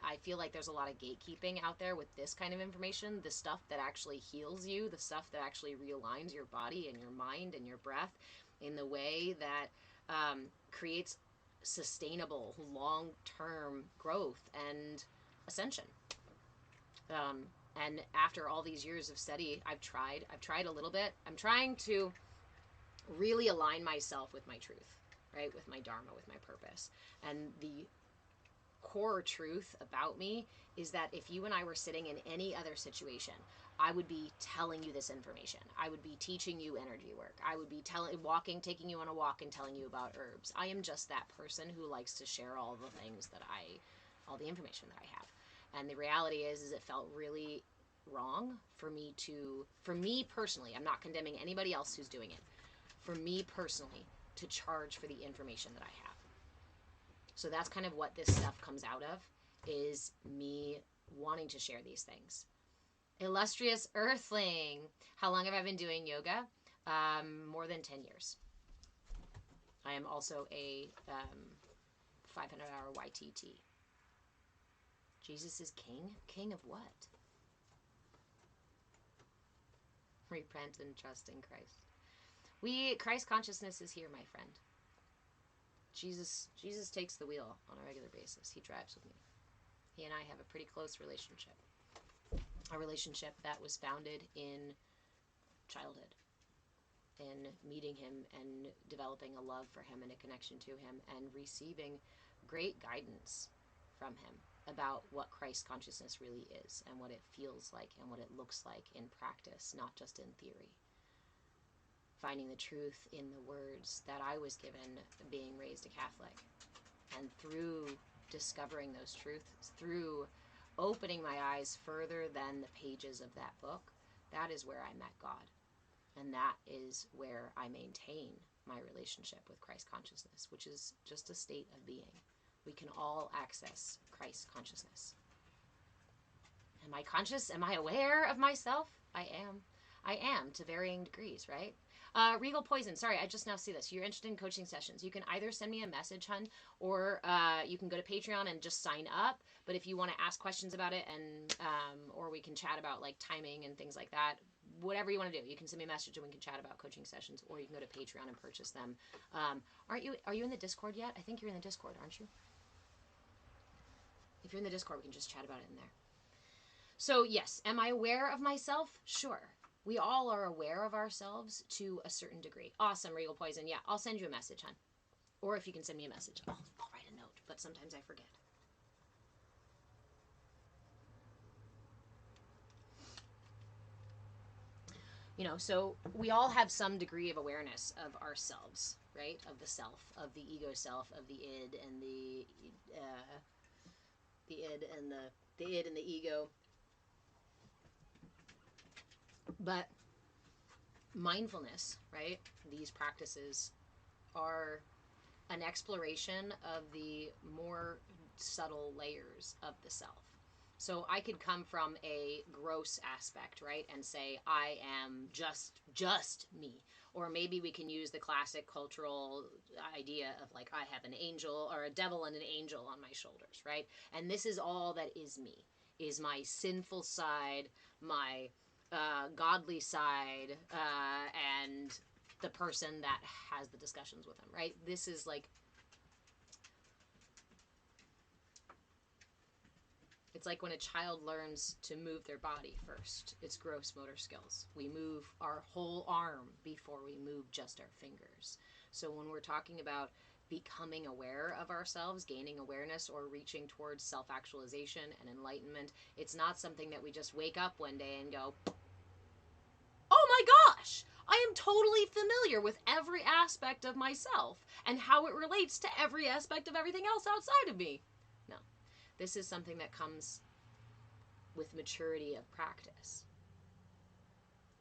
A: I feel like there's a lot of gatekeeping out there with this kind of information, the stuff that actually heals you, the stuff that actually realigns your body and your mind and your breath in the way that creates sustainable, long-term growth and ascension. And after all these years of study, I've tried a little bit. I'm trying to really align myself with my truth, right? With my dharma, with my purpose. And the core truth about me is that if you and I were sitting in any other situation, I would be telling you this information. I would be teaching you energy work. I would be taking you on a walk and telling you about herbs. I am just that person who likes to share all the things all the information that I have. And the reality is it felt really wrong for me personally, I'm not condemning anybody else who's doing it, for me personally to charge for the information that I have. So that's kind of what this stuff comes out of, is me wanting to share these things. Illustrious Earthling, how long have I been doing yoga? More than 10 years. I am also a 500-hour YTT. Jesus is king? King of what? Repent and trust in Christ. Christ consciousness is here, my friend. Jesus takes the wheel on a regular basis. He drives with me. He and I have a pretty close relationship. A relationship that was founded in childhood, in meeting him and developing a love for him and a connection to him and receiving great guidance from him about what Christ consciousness really is and what it feels like and what it looks like in practice, not just in theory. Finding the truth in the words that I was given being raised a Catholic. And through discovering those truths, through opening my eyes further than the pages of that book, that is where I met God. And that is where I maintain my relationship with Christ consciousness, which is just a state of being. We can all access Christ consciousness. Am I conscious? Am I aware of myself? I am. I am, to varying degrees, right? Regal Poison, sorry, I just now see this. You're interested in coaching sessions. You can either send me a message, hun, or you can go to Patreon and just sign up. But if you want to ask questions about it, and or we can chat about like timing and things like that, whatever you want to do, you can send me a message and we can chat about coaching sessions, or you can go to Patreon and purchase them. Are you in the Discord yet? I think you're in the Discord, aren't you? If you're in the Discord, we can just chat about it in there. So yes, am I aware of myself? Sure. We all are aware of ourselves to a certain degree. Awesome, Regal Poison. Yeah, I'll send you a message, hon. Or if you can send me a message, I'll write a note, but sometimes I forget. You know, so we all have some degree of awareness of ourselves, right? Of the self, of the ego self, of the id and the id and the ego. But mindfulness, right? These practices are an exploration of the more subtle layers of the self. So I could come from a gross aspect, right, and say I am just me. Or maybe we can use the classic cultural idea of like I have an angel or a devil and an angel on my shoulders, right? And this is all that is me, is my sinful side, my godly side, and the person that has the discussions with him, right? This is like, it's like when a child learns to move their body first. It's gross motor skills. We move our whole arm before we move just our fingers. So when we're talking about becoming aware of ourselves, gaining awareness, or reaching towards self-actualization and enlightenment, it's not something that we just wake up one day and go, oh my gosh, I am totally familiar with every aspect of myself and how it relates to every aspect of everything else outside of me. No, this is something that comes with maturity of practice.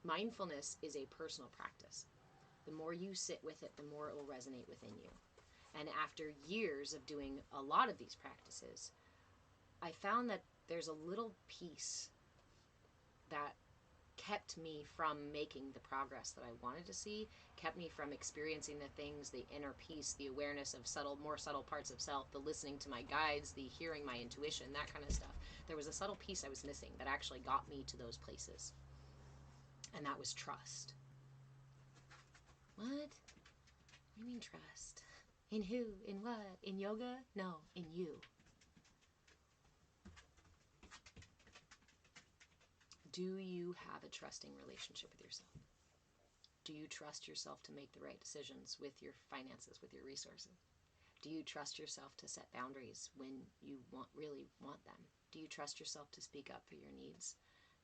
A: Mindfulness is a personal practice. The more you sit with it, the more it will resonate within you. And after years of doing a lot of these practices, I found that there's a little piece that kept me from making the progress that I wanted to see, kept me from experiencing the things, the inner peace, the awareness of more subtle parts of self, the listening to my guides, the hearing my intuition, that kind of stuff. There was a subtle piece I was missing that actually got me to those places. And that was trust. What? What do you mean trust? In who? In what? In yoga? No, in you. Do you have a trusting relationship with yourself? Do you trust yourself to make the right decisions with your finances, with your resources? Do you trust yourself to set boundaries when you really want them? Do you trust yourself to speak up for your needs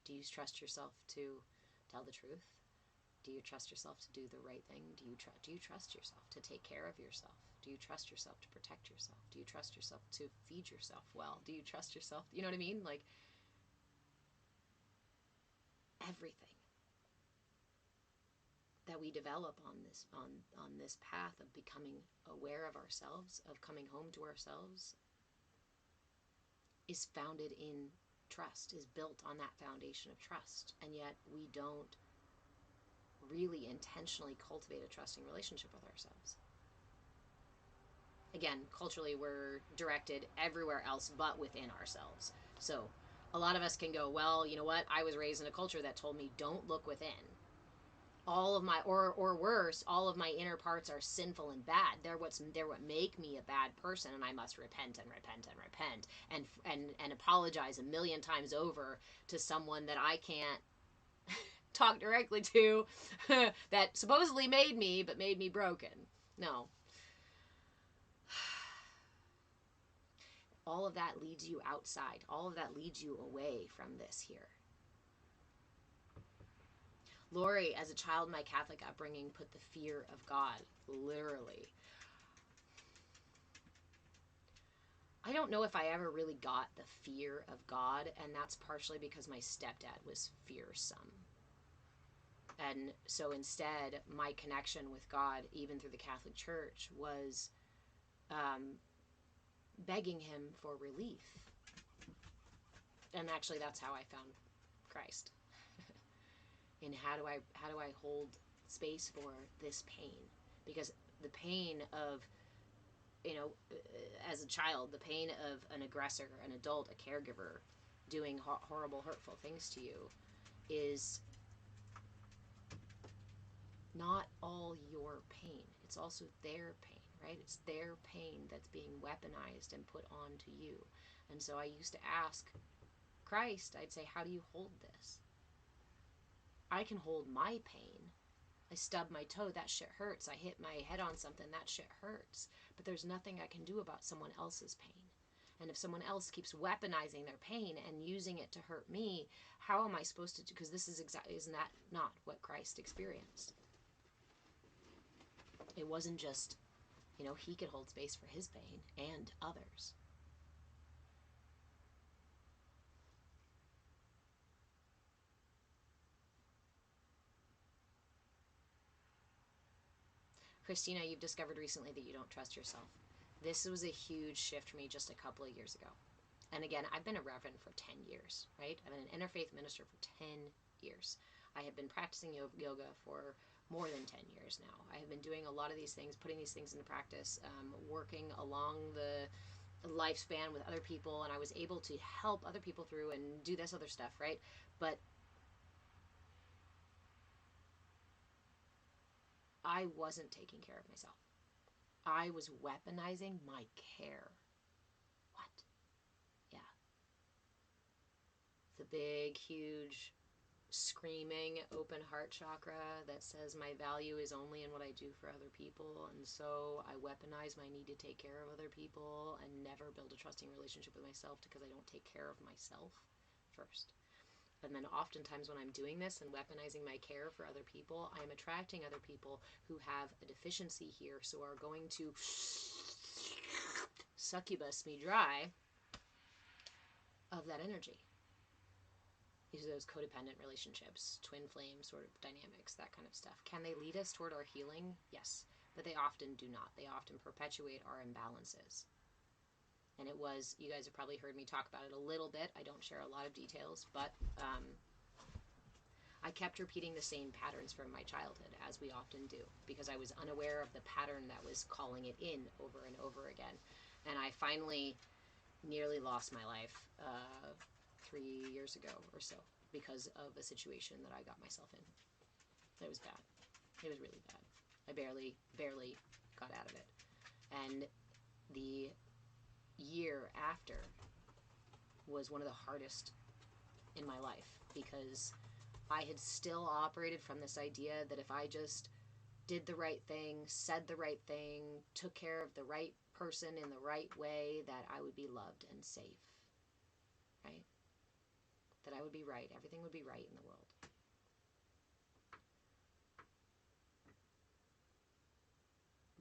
A: Do you trust yourself to tell the truth? Do you trust yourself to do the right thing? Do you trust yourself to take care of yourself? Do you trust yourself to protect yourself? Do you trust yourself to feed yourself well? Do you trust yourself? You know what I mean? Like, everything that we develop on this path of becoming aware of ourselves, of coming home to ourselves, is founded in trust, is built on that foundation of trust. And yet we don't really intentionally cultivate a trusting relationship with ourselves. Again, culturally, we're directed everywhere else but within ourselves. So a lot of us can go, well, you know what? I was raised in a culture that told me don't look within. All of my, or worse, all of my inner parts are sinful and bad. They're what make me a bad person, and I must repent and repent and repent and apologize a million times over to someone that I can't talk directly to that supposedly made me, but made me broken. No. All of that leads you outside. All of that leads you away from this here. Lori, as a child, my Catholic upbringing put the fear of God, literally. I don't know if I ever really got the fear of God, and that's partially because my stepdad was fearsome. And so instead, my connection with God, even through the Catholic Church, was begging him for relief. And actually, that's how I found Christ. And how do I hold space for this pain? Because the pain of, as a child, the pain of an aggressor, an adult, a caregiver doing horrible, hurtful things to you is not all your pain. It's also their pain, right? It's their pain that's being weaponized and put onto you. And so I used to ask Christ, I'd say, how do you hold this? I can hold my pain. I stub my toe, that shit hurts. I hit my head on something, that shit hurts. But there's nothing I can do about someone else's pain. And if someone else keeps weaponizing their pain and using it to hurt me, how am I supposed to do? Because this is isn't that not what Christ experienced? It wasn't just, he could hold space for his pain and others. Christina, you've discovered recently that you don't trust yourself. This was a huge shift for me just a couple of years ago. And again, I've been a reverend for 10 years, right? I've been an interfaith minister for 10 years. I have been practicing yoga for more than 10 years now. I have been doing a lot of these things, putting these things into practice, working along the lifespan with other people, and I was able to help other people through and do this other stuff, right? But I wasn't taking care of myself. I was weaponizing my care. What? Yeah. The big, huge, screaming open heart chakra that says my value is only in what I do for other people, and so I weaponize my need to take care of other people and never build a trusting relationship with myself because I don't take care of myself first. And then oftentimes when I'm doing this and weaponizing my care for other people, I'm attracting other people who have a deficiency here, so are going to succubus me dry of that energy. These are those codependent relationships, twin flame sort of dynamics, that kind of stuff. Can they lead us toward our healing? Yes, but they often do not. They often perpetuate our imbalances. And it was, you guys have probably heard me talk about it a little bit. I don't share a lot of details, but I kept repeating the same patterns from my childhood, as we often do, because I was unaware of the pattern that was calling it in over and over again. And I finally nearly lost my life 3 years ago or so because of a situation that I got myself in. It was bad. It was really bad. I barely got out of it. And the year after was one of the hardest in my life because I had still operated from this idea that if I just did the right thing, said the right thing, took care of the right person in the right way, that I would be loved and safe, right? that I would be right. Everything would be right in the world.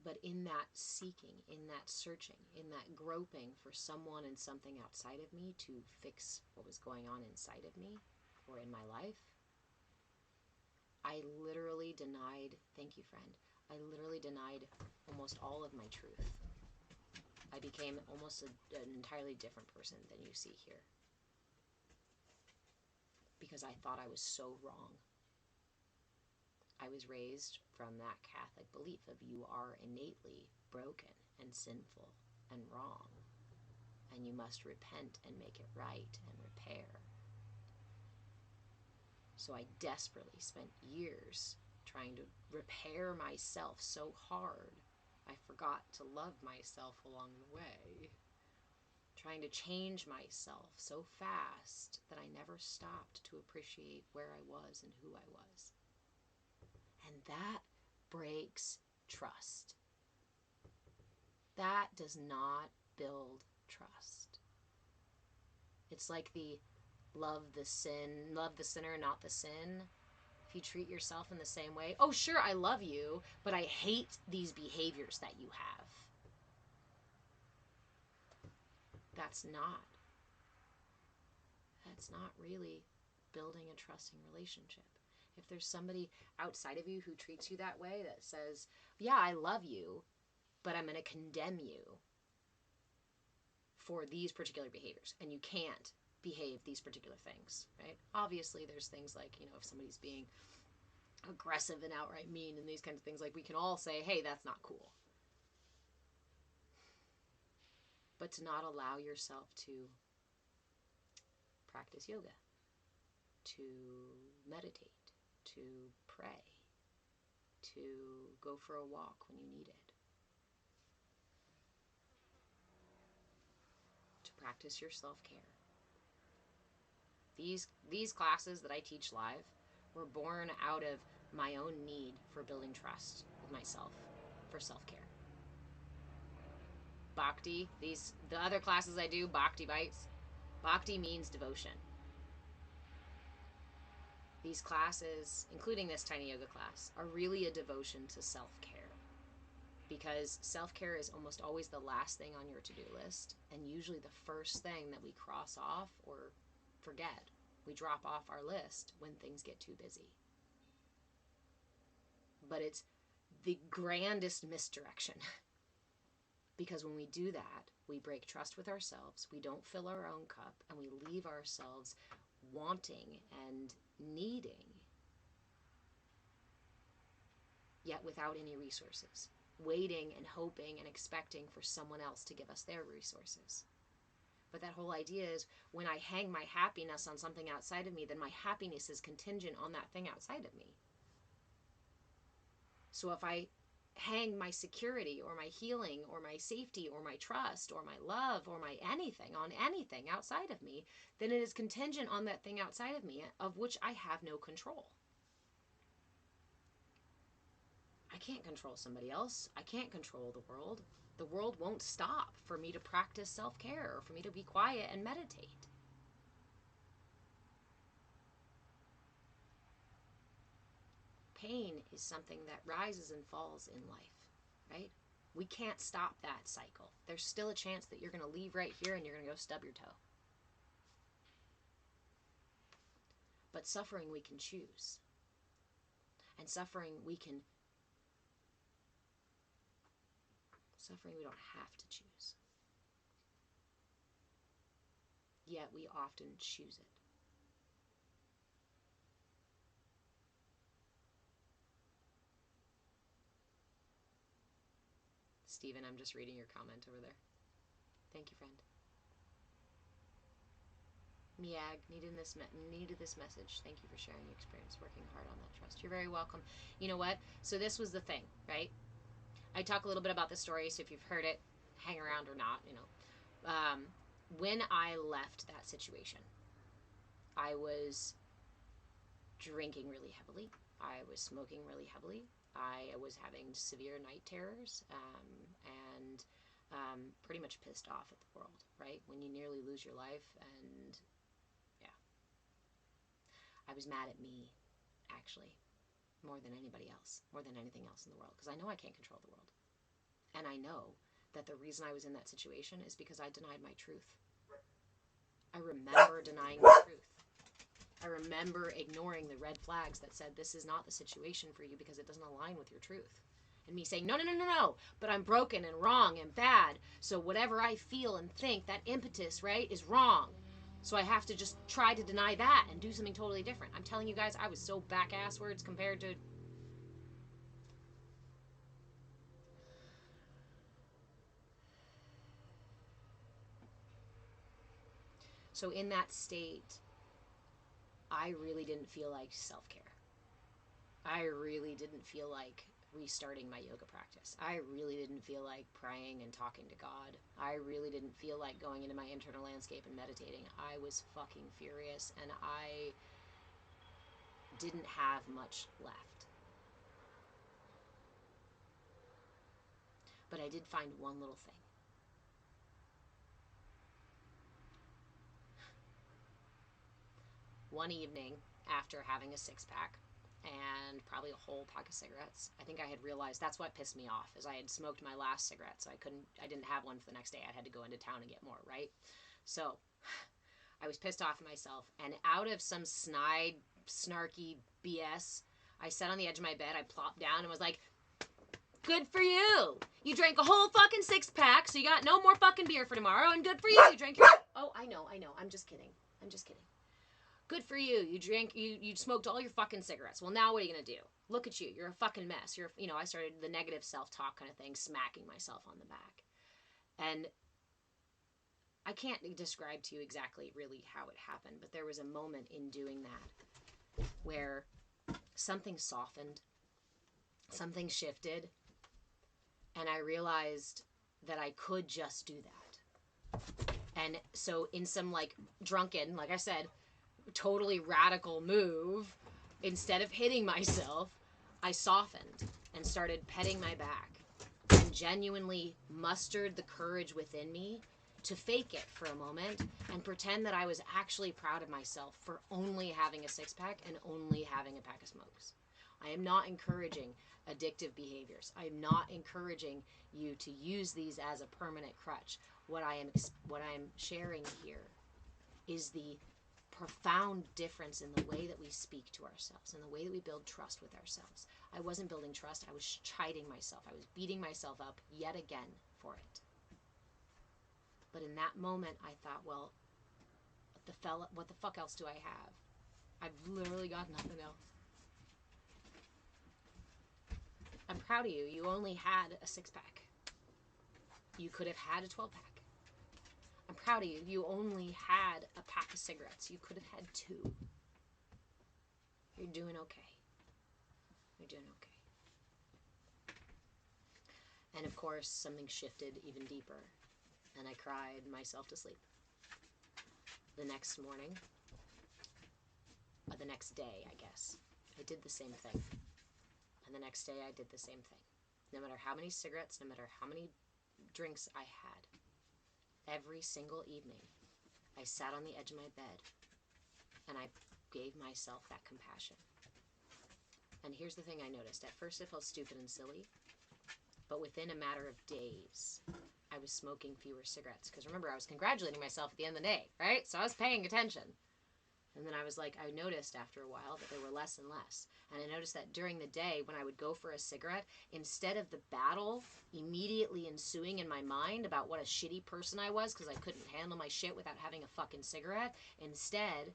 A: But in that seeking, in that searching, in that groping for someone and something outside of me to fix what was going on inside of me or in my life, I literally denied, thank you, friend, I literally denied almost all of my truth. I became almost an entirely different person than you see here. Because I thought I was so wrong. I was raised from that Catholic belief of you are innately broken and sinful and wrong, and you must repent and make it right and repair. So I desperately spent years trying to repair myself so hard, I forgot to love myself along the way. Trying to change myself so fast that I never stopped to appreciate where I was and who I was. And that breaks trust. That does not build trust. It's like the love the sinner, not the sin. If you treat yourself in the same way, oh sure, I love you, but I hate these behaviors that you have. That's not really building a trusting relationship. If there's somebody outside of you who treats you that way, that says, yeah, I love you, but I'm going to condemn you for these particular behaviors, and you can't behave these particular things, right? Obviously, there's things like, if somebody's being aggressive and outright mean and these kinds of things, like we can all say, hey, that's not cool. But to not allow yourself to practice yoga, to meditate, to pray, to go for a walk when you need it, to practice your self-care. These classes that I teach live were born out of my own need for building trust with myself, for self-care. Bhakti, the other classes I do, Bhakti Bites, Bhakti means devotion. These classes, including this tiny yoga class, are really a devotion to self-care. Because self-care is almost always the last thing on your to-do list, and usually the first thing that we cross off or forget. We drop off our list when things get too busy. But it's the grandest misdirection. Because when we do that, we break trust with ourselves, we don't fill our own cup, and we leave ourselves wanting and needing, yet without any resources, waiting and hoping and expecting for someone else to give us their resources. But that whole idea is when I hang my happiness on something outside of me, then my happiness is contingent on that thing outside of me. So if I hang my security or my healing or my safety or my trust or my love or my anything on anything outside of me, then it is contingent on that thing outside of me of which I have no control. I can't control somebody else. I can't control the world. The world won't stop for me to practice self-care or for me to be quiet and meditate. Pain is something that rises and falls in life, right? We can't stop that cycle. There's still a chance that you're going to leave right here and you're going to go stub your toe. But suffering we can choose. And suffering we don't have to choose. Yet we often choose it. Stephen, I'm just reading your comment over there. Thank you, friend. Miag, needed this message. Thank you for sharing your experience working hard on that trust. You're very welcome. You know what? So this was the thing, right? I talk a little bit about this story, so if you've heard it, hang around or not, when I left that situation, I was drinking really heavily. I was smoking really heavily. I was having severe night terrors, and pretty much pissed off at the world, right? When you nearly lose your life, and yeah. I was mad at me, actually, more than anybody else, more than anything else in the world, because I know I can't control the world. And I know that the reason I was in that situation is because I denied my truth. I remember denying the truth. I remember ignoring the red flags that said this is not the situation for you because it doesn't align with your truth. And me saying, no, but I'm broken and wrong and bad. So whatever I feel and think, that impetus, right, is wrong. So I have to just try to deny that and do something totally different. I'm telling you guys, I was so back-asswards compared to... So in that state, I really didn't feel like self-care. I really didn't feel like restarting my yoga practice. I really didn't feel like praying and talking to God. I really didn't feel like going into my internal landscape and meditating. I was fucking furious, and I didn't have much left. But I did find one little thing. One evening, after having a six-pack and probably a whole pack of cigarettes, I think I had realized that's what pissed me off, is I had smoked my last cigarette, so I didn't have one for the next day. I had to go into town and get more, right? So I was pissed off at myself, and out of some snide, snarky BS, I sat on the edge of my bed, I plopped down and was like, good for you! You drank a whole fucking six-pack, so you got no more fucking beer for tomorrow, and good for you, you drank your... Oh, I know, I'm just kidding. Good for you. You smoked all your fucking cigarettes. Well, now what are you going to do? Look at you. You're a fucking mess. I started the negative self-talk kind of thing, smacking myself on the back. And I can't describe to you exactly really how it happened, but there was a moment in doing that where something softened, something shifted, and I realized that I could just do that. And so in some like drunken, like I said, totally radical move, instead of hitting myself, I softened and started petting my back and genuinely mustered the courage within me to fake it for a moment and pretend that I was actually proud of myself for only having a six-pack and only having a pack of smokes. I am not encouraging addictive behaviors. I am not encouraging you to use these as a permanent crutch. What I am sharing here is the profound difference in the way that we speak to ourselves and the way that we build trust with ourselves. I wasn't building trust. I was chiding myself. I was beating myself up yet again for it. But in that moment, I thought, well, what the fuck else do I have? I've literally got nothing else. I'm proud of you. You only had a six-pack. You could have had a 12-pack. I'm proud of you. You only had a pack of cigarettes. You could have had 2. You're doing okay. You're doing okay. And of course, something shifted even deeper, and I cried myself to sleep. The next morning, or the next day, I guess, I did the same thing. And the next day, I did the same thing. No matter how many cigarettes, no matter how many drinks I had, every single evening, I sat on the edge of my bed and I gave myself that compassion. And here's the thing I noticed. At first it felt stupid and silly, but within a matter of days, I was smoking fewer cigarettes. Because remember, I was congratulating myself at the end of the day, right? So I was paying attention. And then I was like, I noticed after a while that there were less and less. And I noticed that during the day, when I would go for a cigarette, instead of the battle immediately ensuing in my mind about what a shitty person I was because I couldn't handle my shit without having a fucking cigarette, instead,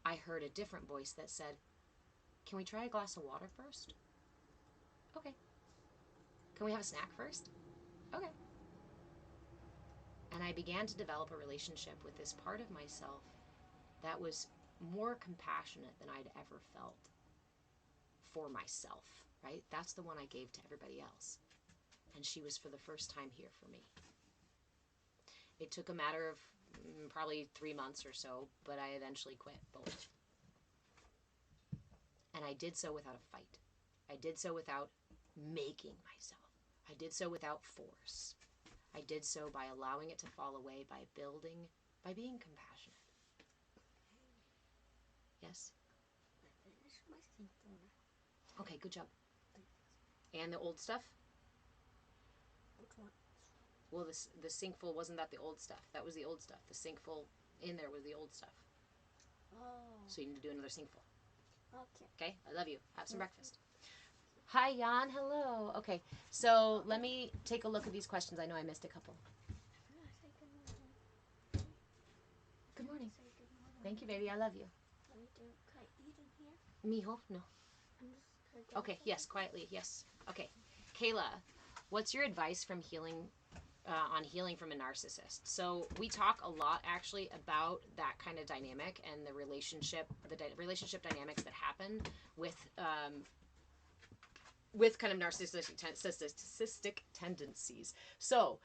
A: I heard a different voice that said, can we try a glass of water first? Okay. Can we have a snack first? Okay. And I began to develop a relationship with this part of myself that was more compassionate than I'd ever felt for myself, right? That's the one I gave to everybody else. And she was for the first time here for me. It took a matter of probably 3 months or so, but I eventually quit both. And I did so without a fight. I did so without making myself. I did so without force. I did so by allowing it to fall away, by being compassionate. Yes.
B: I finished my thankful.
A: Okay, good job. And the old stuff?
B: Which one?
A: Well, the sink full, wasn't that the old stuff? That was the old stuff. The sink full in there was the old stuff.
B: Oh.
A: So you need to do another sink full.
B: Okay.
A: Okay, I love you. Have some breakfast. Hi, Jan. Hello. Okay, so let me take a look at these questions. I know I missed a couple.
B: Say good morning.
A: Good morning.
B: Say good morning.
A: Thank you, baby. I love you.
B: Let me do. Can I eat in here?
A: Mijo? No.
B: I'm just. Can I grab
A: Okay,
B: something?
A: yes, quietly. Yes. Okay. Kayla, what's your advice from healing on healing from a narcissist? So we talk a lot actually about that kind of dynamic and the relationship dynamics that happen with kind of narcissistic tendencies. So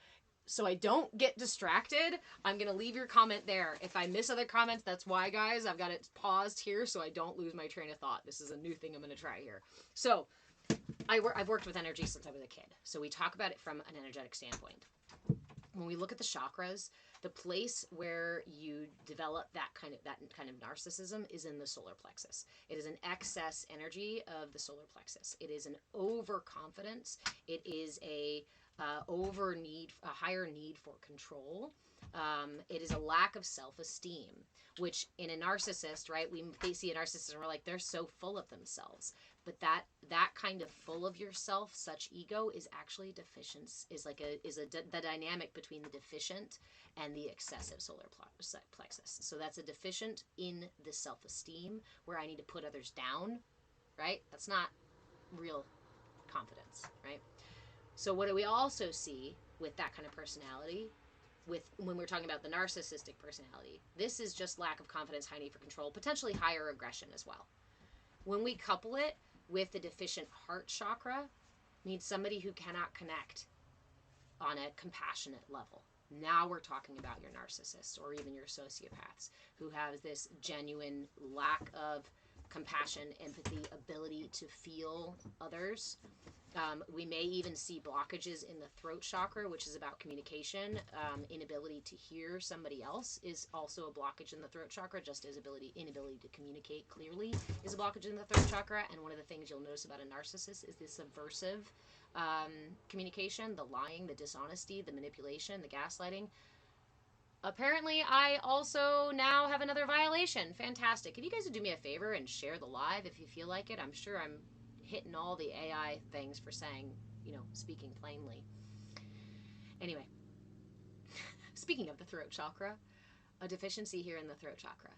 A: I don't get distracted, I'm going to leave your comment there. If I miss other comments, that's why, guys. I've got it paused here so I don't lose my train of thought. This is a new thing I'm going to try here. So I've worked with energy since I was a kid. So we talk about it from an energetic standpoint. When we look at the chakras, the place where you develop that kind of narcissism is in the solar plexus. It is an excess energy of the solar plexus. It is an overconfidence. It is a higher need for control. It is a lack of self-esteem, which in a narcissist, right? They see a narcissist and we're like, they're so full of themselves. But that kind of full of yourself, such ego, is actually deficiency. The dynamic between the deficient and the excessive solar plexus. So that's a deficient in the self-esteem where I need to put others down, right? That's not real confidence, right? So what do we also see with that kind of personality? When we're talking about the narcissistic personality, this is just lack of confidence, high need for control, potentially higher aggression as well. When we couple it with the deficient heart chakra, means somebody who cannot connect on a compassionate level. Now we're talking about your narcissists or even your sociopaths who have this genuine lack of compassion, empathy, ability to feel others. We may even see blockages in the throat chakra, which is about communication. Inability to hear somebody else is also a blockage in the throat chakra, just as inability to communicate clearly is a blockage in the throat chakra. And one of the things you'll notice about a narcissist is the subversive communication, the lying, the dishonesty, the manipulation, the gaslighting. Apparently, I also now have another violation. Fantastic. If you guys would do me a favor and share the live if you feel like it, I'm sure I'm hitting all the AI things for saying, speaking plainly. Anyway, speaking of the throat chakra, a deficiency here in the throat chakra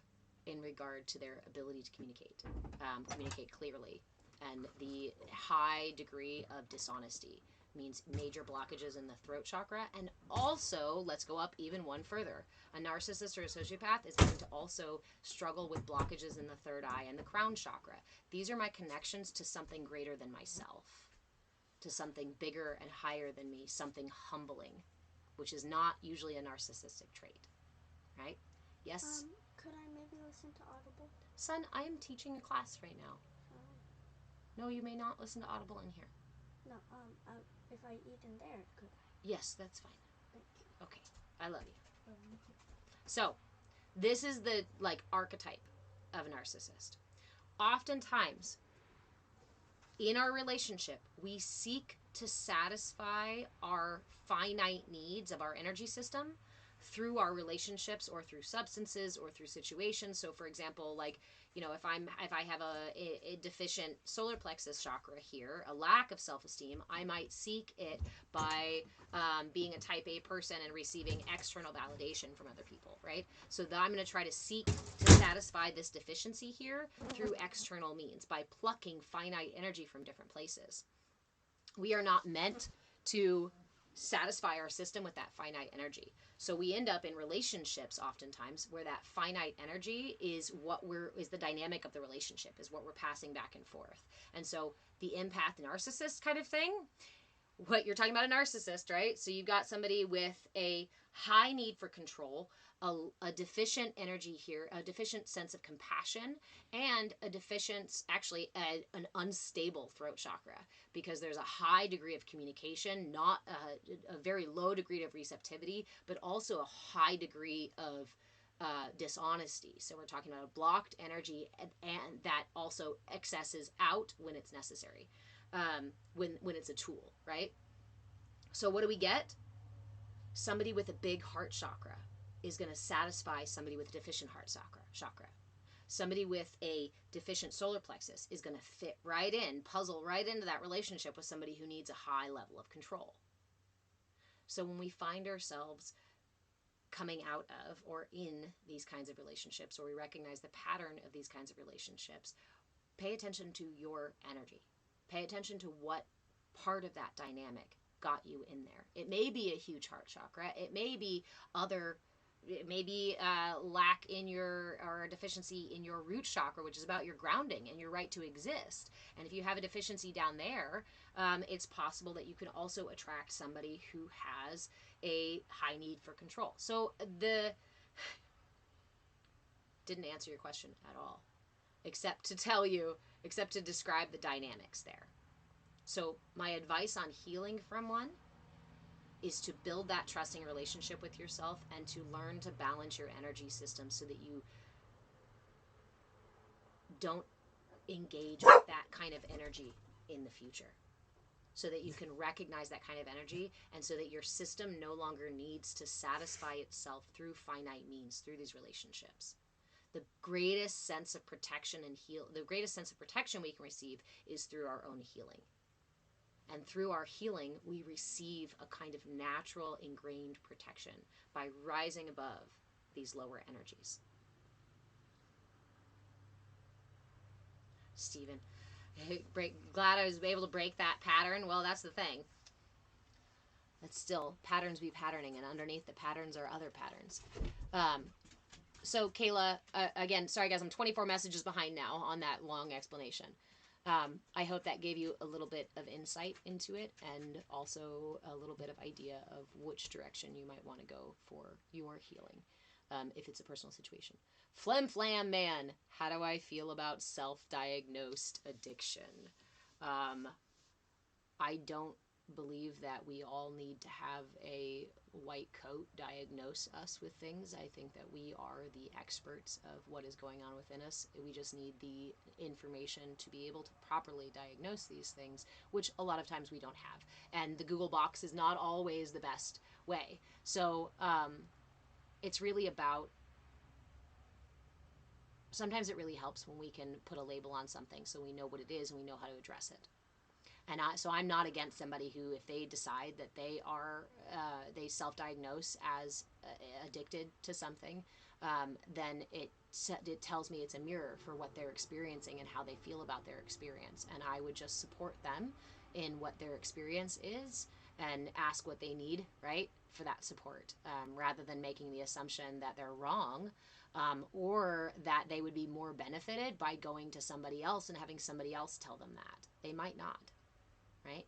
A: in regard to their ability to communicate clearly, and the high degree of dishonesty means major blockages in the throat chakra. And also, let's go up even one further. A narcissist or a sociopath is going to also struggle with blockages in the third eye and the crown chakra. These are my connections to something greater than myself, to something bigger and higher than me, something humbling, which is not usually a narcissistic trait, right? Yes?
B: Could I maybe listen to Audible?
A: Son, I am teaching a class right now. No, you may not listen to Audible in here.
B: No, if I eat in there, could I?
A: Yes, that's fine.
B: Thank you.
A: Okay, I love you. So, this is the archetype of a narcissist. Oftentimes, in our relationship, we seek to satisfy our finite needs of our energy system through our relationships or through substances or through situations. So for example, if I have a deficient solar plexus chakra here, a lack of self-esteem, I might seek it by being a type A person and receiving external validation from other people, right? So that I'm going to try to seek to satisfy this deficiency here through external means by plucking finite energy from different places. We are not meant to satisfy our system with that finite energy. So we end up in relationships oftentimes where that finite energy is the dynamic of the relationship, is what we're passing back and forth. And so the empath narcissist kind of thing, what you're talking about, a narcissist, right? So you've got somebody with a high need for control, a deficient energy here, a deficient sense of compassion, and a deficient, actually an unstable throat chakra, because there's a high degree of communication, not a very low degree of receptivity, but also a high degree of dishonesty. So we're talking about a blocked energy, and that also accesses out when it's necessary, when it's a tool, right? So what do we get? Somebody with a big heart chakra is going to satisfy somebody with a deficient heart chakra. Somebody with a deficient solar plexus is going to fit right in, puzzle right into that relationship with somebody who needs a high level of control. So when we find ourselves coming out of or in these kinds of relationships, or we recognize the pattern of these kinds of relationships, pay attention to your energy. Pay attention to what part of that dynamic got you in there. It may be a huge heart chakra. It may be lack in your, or a deficiency in your root chakra, which is about your grounding and your right to exist. And if you have a deficiency down there, it's possible that you can also attract somebody who has a high need for control. So didn't answer your question at all, except to describe the dynamics there. So my advice on healing from one is to build that trusting relationship with yourself and to learn to balance your energy system so that you don't engage with that kind of energy in the future. So that you can recognize that kind of energy, and so that your system no longer needs to satisfy itself through finite means, through these relationships. The greatest sense of protection the greatest sense of protection we can receive is through our own healing. And through our healing, we receive a kind of natural ingrained protection by rising above these lower energies. Stephen, glad I was able to break that pattern. Well, that's the thing. That's still patterns be patterning, and underneath the patterns are other patterns. So Kayla, again, sorry guys, I'm 24 messages behind now on that long explanation. I hope that gave you a little bit of insight into it, and also a little bit of idea of which direction you might want to go for your healing, if it's a personal situation. Flim Flam Man, how do I feel about self-diagnosed addiction? I don't believe that we all need to have a white coat diagnose us with things. I think that we are the experts of what is going on within us. We just need the information to be able to properly diagnose these things, which a lot of times we don't have. And the Google box is not always the best way. So it's really about, sometimes it really helps when we can put a label on something so we know what it is and we know how to address it. And so I'm not against somebody who, if they decide that they are, they self-diagnose as addicted to something, then it tells me it's a mirror for what they're experiencing and how they feel about their experience. And I would just support them in what their experience is and ask what they need, right, for that support, rather than making the assumption that they're wrong, or that they would be more benefited by going to somebody else and having somebody else tell them that. They might not. Right?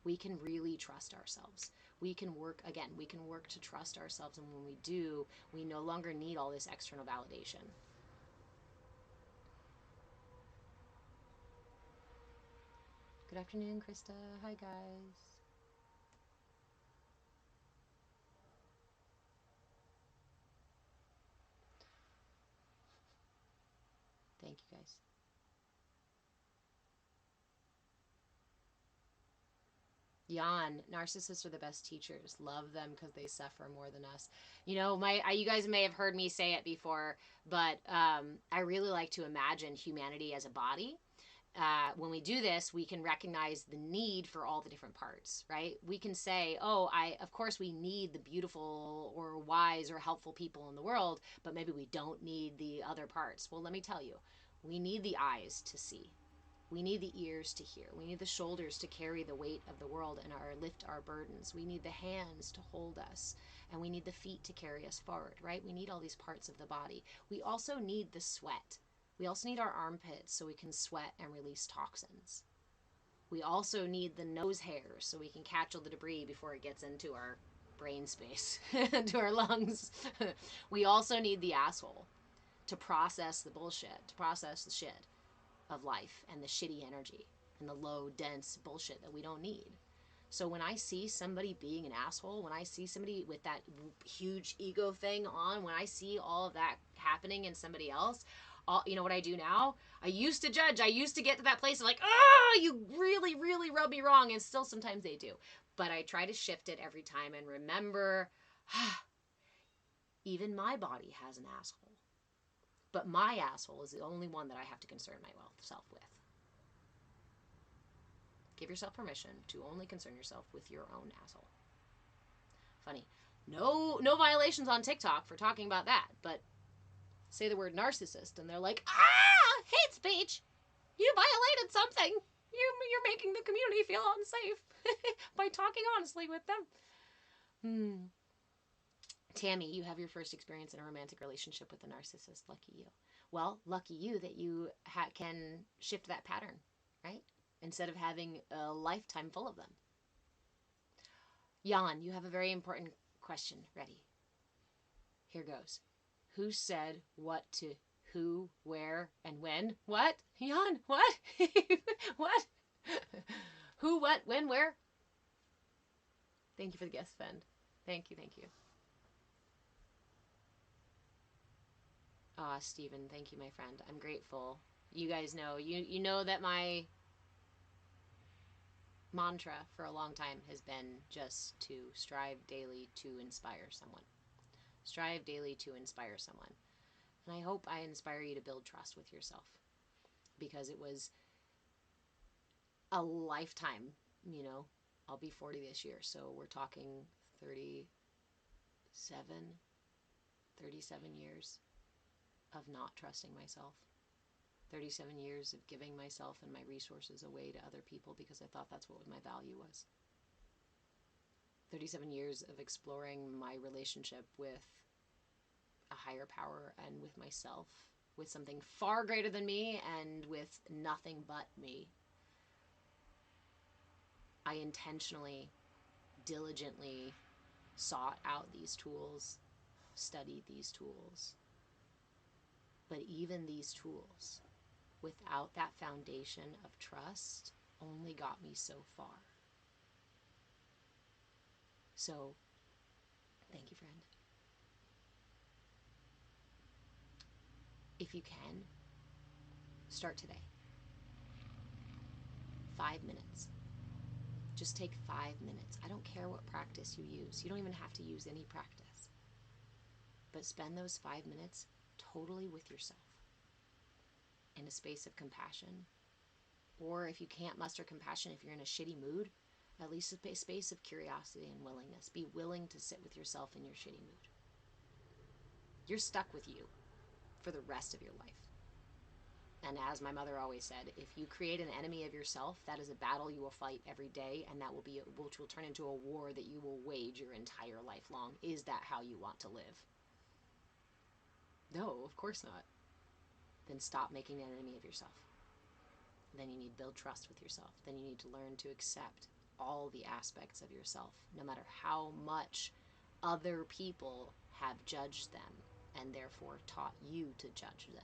A: We can really trust ourselves. We can work to trust ourselves, and when we do, we no longer need all this external validation. Good afternoon, Krista. Hi, guys. Thank you, guys. Jan, narcissists are the best teachers. Love them because they suffer more than us. You know, you guys may have heard me say it before, but I really like to imagine humanity as a body. When we do this, we can recognize the need for all the different parts, right? We can say, oh, of course we need the beautiful or wise or helpful people in the world, but maybe we don't need the other parts. Well, let me tell you, we need the eyes to see. We need the ears to hear. We need the shoulders to carry the weight of the world and lift our burdens. We need the hands to hold us, and we need the feet to carry us forward, right? We need all these parts of the body. We also need the sweat. We also need our armpits so we can sweat and release toxins. We also need the nose hairs so we can catch all the debris before it gets into our brain space, to our lungs. We also need the asshole to process the bullshit, to process the shit of life and the shitty energy and the low, dense bullshit that we don't need. So when I see somebody being an asshole, when I see somebody with that huge ego thing on, when I see all of that happening in somebody else, you know what I do now? I used to judge. I used to get to that place of like, oh, you really, really rub me wrong. And still sometimes they do. But I try to shift it every time and remember, even my body has an asshole. But my asshole is the only one that I have to concern myself with. Give yourself permission to only concern yourself with your own asshole. Funny. No violations on TikTok for talking about that, but say the word narcissist and they're like, hate speech. You violated something. You're making the community feel unsafe by talking honestly with them. Tammy, you have your first experience in a romantic relationship with a narcissist. Lucky you. Well, lucky you that you can shift that pattern, right? Instead of having a lifetime full of them. Jan, you have a very important question. Ready? Here goes. Who said what to who, where, and when? What? Jan, what? What? Who, what, when, where? Thank you for the guest friend. Thank you. Stephen, thank you, my friend. I'm grateful. You guys know, you know that my mantra for a long time has been just to strive daily to inspire someone. Strive daily to inspire someone. And I hope I inspire you to build trust with yourself. Because it was a lifetime, you know. I'll be 40 this year, so we're talking 37 years of not trusting myself. 37 years of giving myself and my resources away to other people because I thought that's what my value was. 37 years of exploring my relationship with a higher power and with myself, with something far greater than me and with nothing but me. I intentionally, diligently sought out these tools, studied these tools. But even these tools, without that foundation of trust, only got me so far. So, thank you, friend. If you can, start today. 5 minutes. Just take 5 minutes. I don't care what practice you use. You don't even have to use any practice. But spend those 5 minutes totally with yourself in a space of compassion. Or if you can't muster compassion, if you're in a shitty mood, at least a space of curiosity and willingness. Be willing to sit with yourself in your shitty mood. You're stuck with you for the rest of your life. And as my mother always said, if you create an enemy of yourself, that is a battle you will fight every day, and that will be which will turn into a war that you will wage your entire life long. Is that how you want to live? No, of course not. Then stop making an enemy of yourself. Then you need to build trust with yourself. Then you need to learn to accept all the aspects of yourself, no matter how much other people have judged them and therefore taught you to judge them.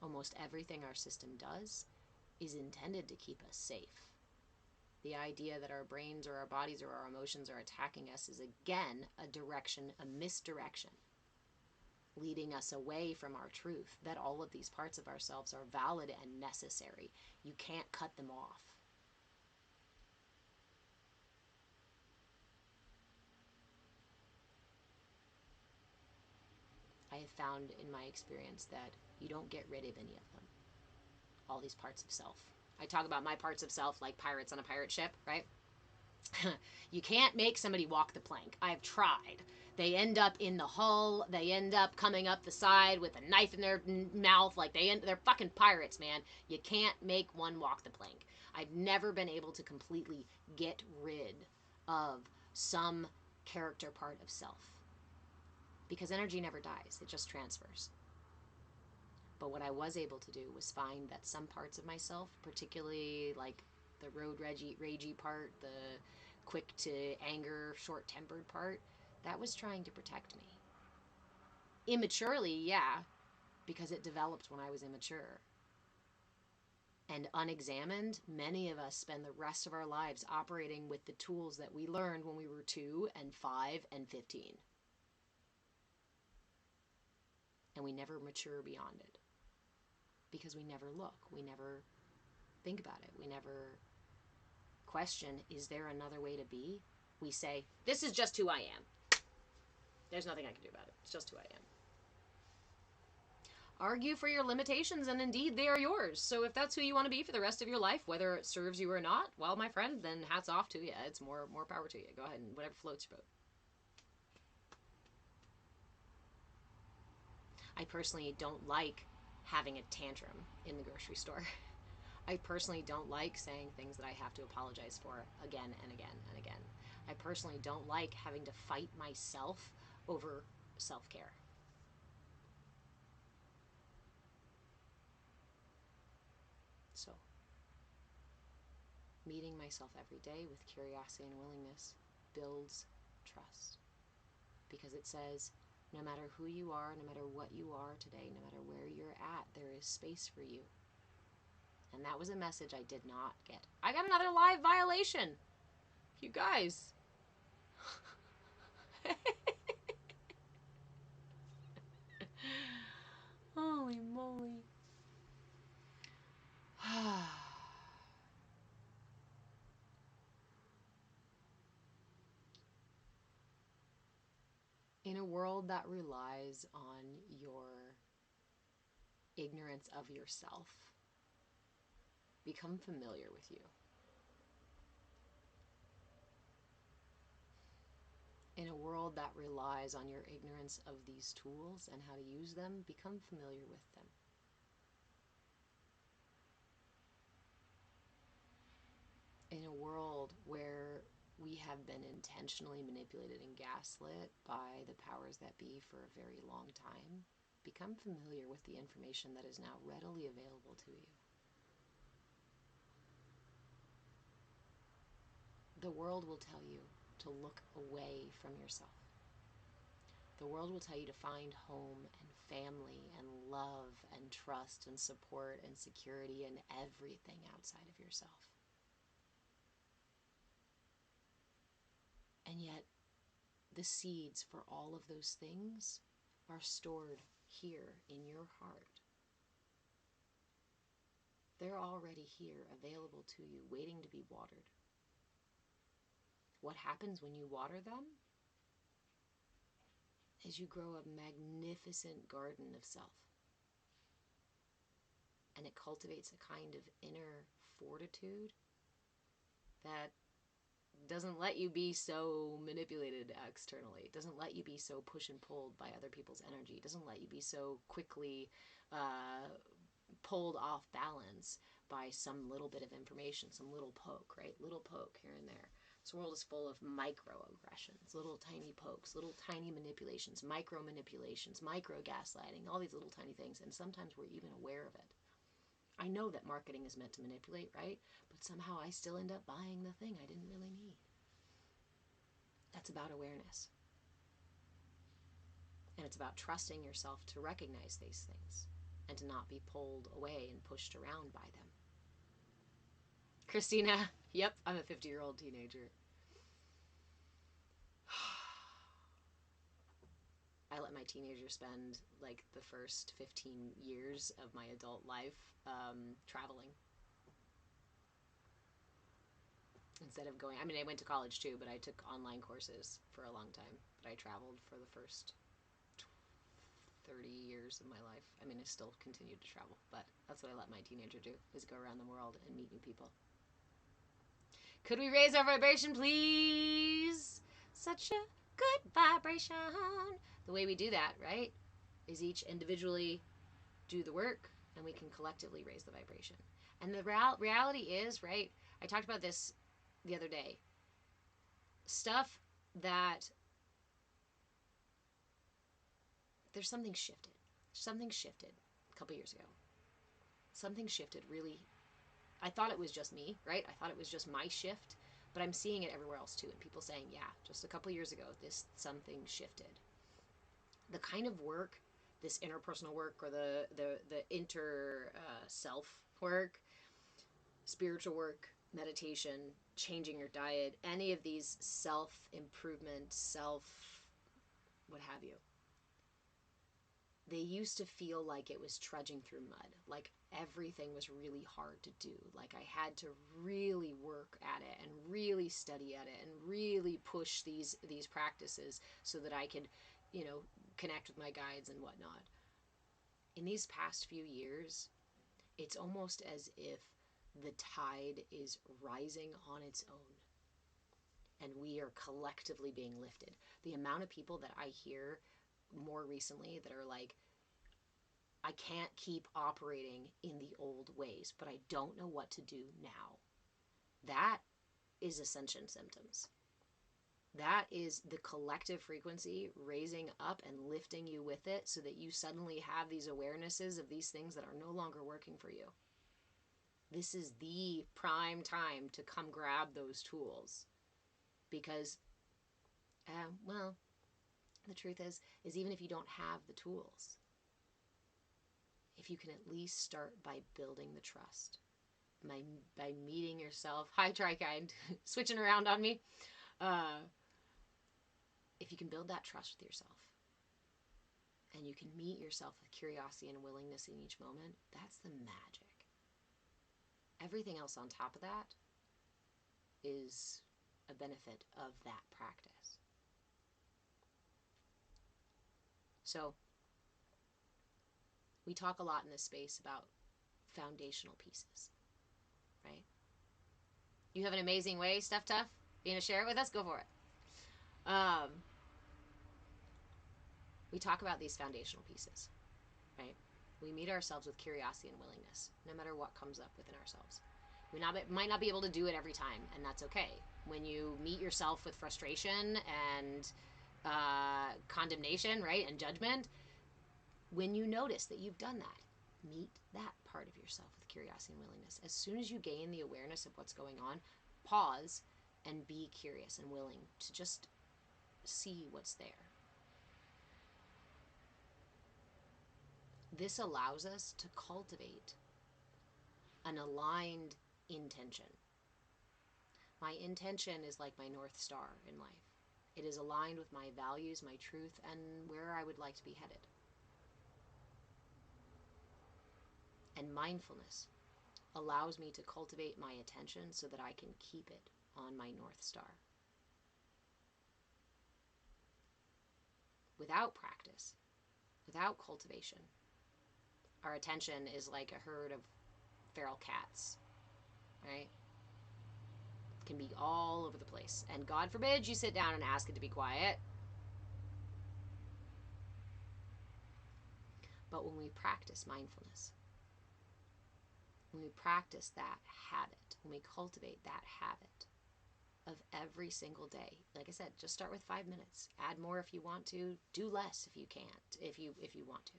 A: Almost everything our system does is intended to keep us safe. The idea that our brains or our bodies or our emotions are attacking us is again a misdirection, leading us away from our truth, that all of these parts of ourselves are valid and necessary. You can't cut them off. I have found in my experience that you don't get rid of any of them. All these parts of self. I talk about my parts of self like pirates on a pirate ship, right? You can't make somebody walk the plank. I've tried. They end up in the hull. They end up coming up the side with a knife in their mouth. Like they're fucking pirates, man. You can't make one walk the plank. I've never been able to completely get rid of some character part of self. Because energy never dies. It just transfers. But what I was able to do was find that some parts of myself, particularly like the road ragey part, the quick to anger, short-tempered part, that was trying to protect me. Immaturely, yeah, because it developed when I was immature. And unexamined, many of us spend the rest of our lives operating with the tools that we learned when we were 2 and 5 and 15. And we never mature beyond it. Because we never look. We never think about it. We never question, is there another way to be? We say, this is just who I am. There's nothing I can do about it. It's just who I am. Argue for your limitations, and indeed they are yours. So if that's who you want to be for the rest of your life, whether it serves you or not, well, my friend, then hats off to you. It's more power to you. Go ahead and whatever floats your boat. I personally don't like having a tantrum in the grocery store. I personally don't like saying things that I have to apologize for again and again and again. I personally don't like having to fight myself over self-care. So, meeting myself every day with curiosity and willingness builds trust. Because it says, no matter who you are, no matter what you are today, no matter where you're at, there is space for you. And that was a message I did not get. I got another live violation. You guys. Holy moly. In a world that relies on your ignorance of yourself, become familiar with you. In a world that relies on your ignorance of these tools and how to use them, become familiar with them. In a world where we have been intentionally manipulated and gaslit by the powers that be for a very long time, become familiar with the information that is now readily available to you. The world will tell you to look away from yourself. The world will tell you to find home and family and love and trust and support and security and everything outside of yourself. And yet, the seeds for all of those things are stored here in your heart. They're already here, available to you, waiting to be watered. What happens when you water them is you grow a magnificent garden of self. And it cultivates a kind of inner fortitude that doesn't let you be so manipulated externally. It doesn't let you be so push and pulled by other people's energy. It doesn't let you be so quickly pulled off balance by some little bit of information, some little poke, right? Little poke here and there. This world is full of microaggressions, little tiny pokes, little tiny manipulations, micro manipulations, micro gaslighting, all these little tiny things. And sometimes we're even aware of it. I know that marketing is meant to manipulate, right? But somehow I still end up buying the thing I didn't really need. That's about awareness. And it's about trusting yourself to recognize these things and to not be pulled away and pushed around by them. Christina, yep, I'm a 50-year-old teenager. I let my teenager spend like the first 15 years of my adult life traveling. Instead of going, I mean, I went to college too, but I took online courses for a long time. But I traveled for the first 30 years of my life. I mean, I still continued to travel, but that's what I let my teenager do, is go around the world and meet new people. Could we raise our vibration, please? Such a good vibration. The way we do that, right, is each individually do the work, and we can collectively raise the vibration. And the reality is, right, I talked about this the other day. Stuff that there's something shifted. Something shifted a couple years ago. Something shifted really. I thought it was just me, right? I thought it was just my shift, but I'm seeing it everywhere else too. And people saying, yeah, just a couple years ago, this something shifted. The kind of work, this interpersonal work or the inter self work spiritual work, meditation, changing your diet, any of these self-improvement, what have you, they used to feel like it was trudging through mud, like everything was really hard to do, like I had to really work at it and really study at it and really push these practices so that I could, connect with my guides and whatnot. In these past few years, it's almost as if the tide is rising on its own and we are collectively being lifted. The amount of people that I hear more recently that are like, I can't keep operating in the old ways, but I don't know what to do now. That is ascension symptoms. That is the collective frequency raising up and lifting you with it so that you suddenly have these awarenesses of these things that are no longer working for you. This is the prime time to come grab those tools because, the truth is even if you don't have the tools, if you can at least start by building the trust, by meeting yourself. Hi, Trikind, switching around on me. If you can build that trust with yourself and you can meet yourself with curiosity and willingness in each moment, that's the magic. Everything else on top of that is a benefit of that practice. So, we talk a lot in this space about foundational pieces, right? You have an amazing way, Steph Tuff. You gonna share it with us? Go for it. We talk about these foundational pieces, right? We meet ourselves with curiosity and willingness, no matter what comes up within ourselves. We might not be able to do it every time, and that's okay. When you meet yourself with frustration and condemnation, right, and judgment, when you notice that you've done that, meet that part of yourself with curiosity and willingness. As soon as you gain the awareness of what's going on, pause and be curious and willing to just see what's there. This allows us to cultivate an aligned intention. My intention is like my North Star in life. It is aligned with my values, my truth, and where I would like to be headed. And mindfulness allows me to cultivate my attention so that I can keep it on my North Star. Without practice, without cultivation, our attention is like a herd of feral cats, right? It can be all over the place. And God forbid you sit down and ask it to be quiet. But when we practice mindfulness, when we practice that habit, when we cultivate that habit of every single day, like I said, just start with 5 minutes. Add more if you want to. Do less if you can't, if you want to.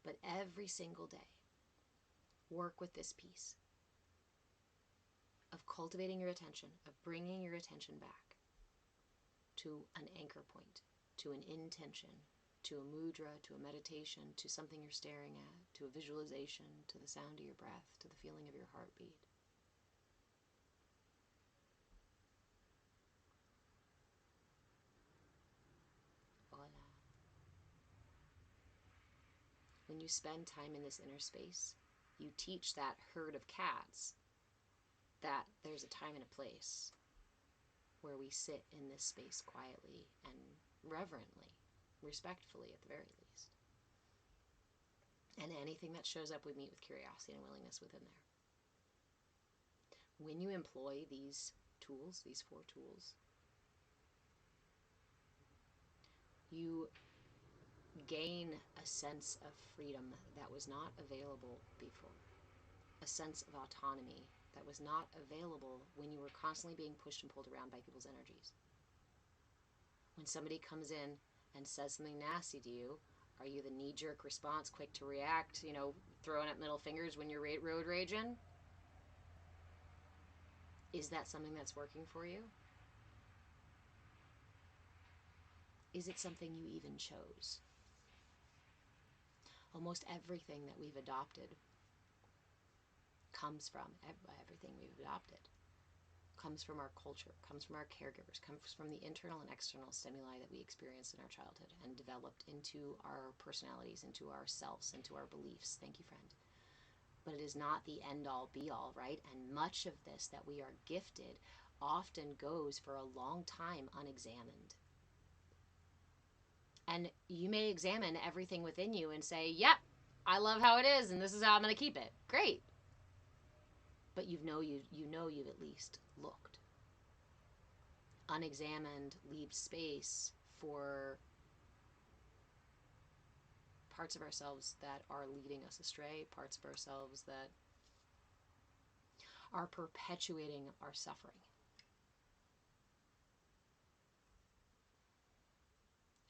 A: But every single day, work with this piece of cultivating your attention, of bringing your attention back to an anchor point, to an intention, to a mudra, to a meditation, to something you're staring at, to a visualization, to the sound of your breath, to the feeling of your heartbeat. Voila. When you spend time in this inner space, you teach that herd of cats that there's a time and a place where we sit in this space quietly and reverently, respectfully at the very least. And anything that shows up, we meet with curiosity and willingness within there. When you employ these tools, these 4 tools, you gain a sense of freedom that was not available before. A sense of autonomy that was not available when you were constantly being pushed and pulled around by people's energies. When somebody comes in and says something nasty to you, are you the knee-jerk response, quick to react, throwing up middle fingers when you're road raging? Is that something that's working for you? Is it something you even chose? Almost everything that we've adopted comes from everything we've adopted. Comes from our culture, comes from our caregivers, comes from the internal and external stimuli that we experienced in our childhood and developed into our personalities, into ourselves, into our beliefs. Thank you, friend. But it is not the end-all, be-all, right? And much of this that we are gifted often goes for a long time unexamined. And you may examine everything within you and say, yep, I love how it is, and this is how I'm going to keep it. Great. But you know you've at least looked. Unexamined leaves space for parts of ourselves that are leading us astray, parts of ourselves that are perpetuating our suffering.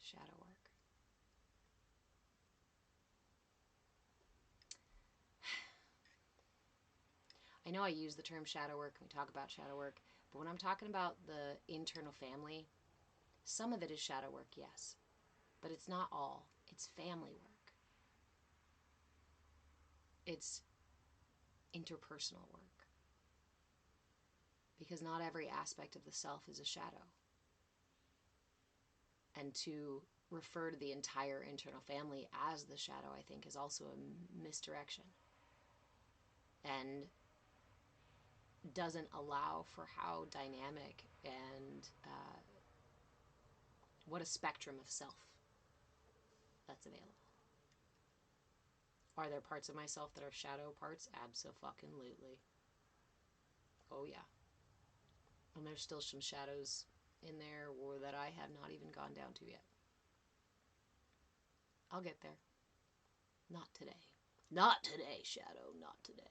A: Shadow work. I know I use the term shadow work, we talk about shadow work, but when I'm talking about the internal family, some of it is shadow work, yes, but it's not all. It's family work. It's interpersonal work. Because not every aspect of the self is a shadow. And to refer to the entire internal family as the shadow, I think, is also a misdirection. And doesn't allow for how dynamic and what a spectrum of self that's available. Are there parts of myself that are shadow parts? Abso-fucking-lutely. Oh yeah. And there's still some shadows in there or that I have not even gone down to yet. I'll get there. Not today. Not today, shadow. Not today.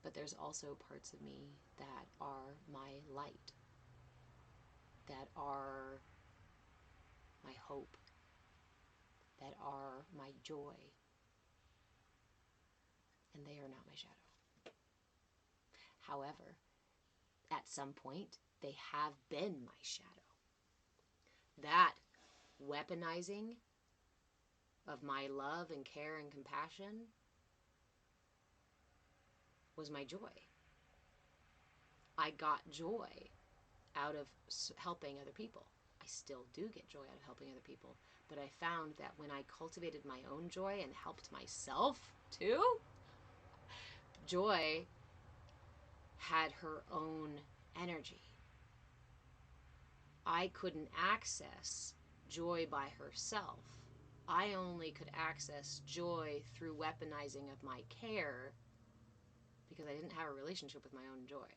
A: But there's also parts of me that are my light, that are my hope, that are my joy, and they are not my shadow. However, at some point, they have been my shadow. That weaponizing of my love and care and compassion was my joy. I got joy out of helping other people. I still do get joy out of helping other people. But I found that when I cultivated my own joy and helped myself too, joy had her own energy. I couldn't access joy by herself. I only could access joy through weaponizing of my care because I didn't have a relationship with my own joy.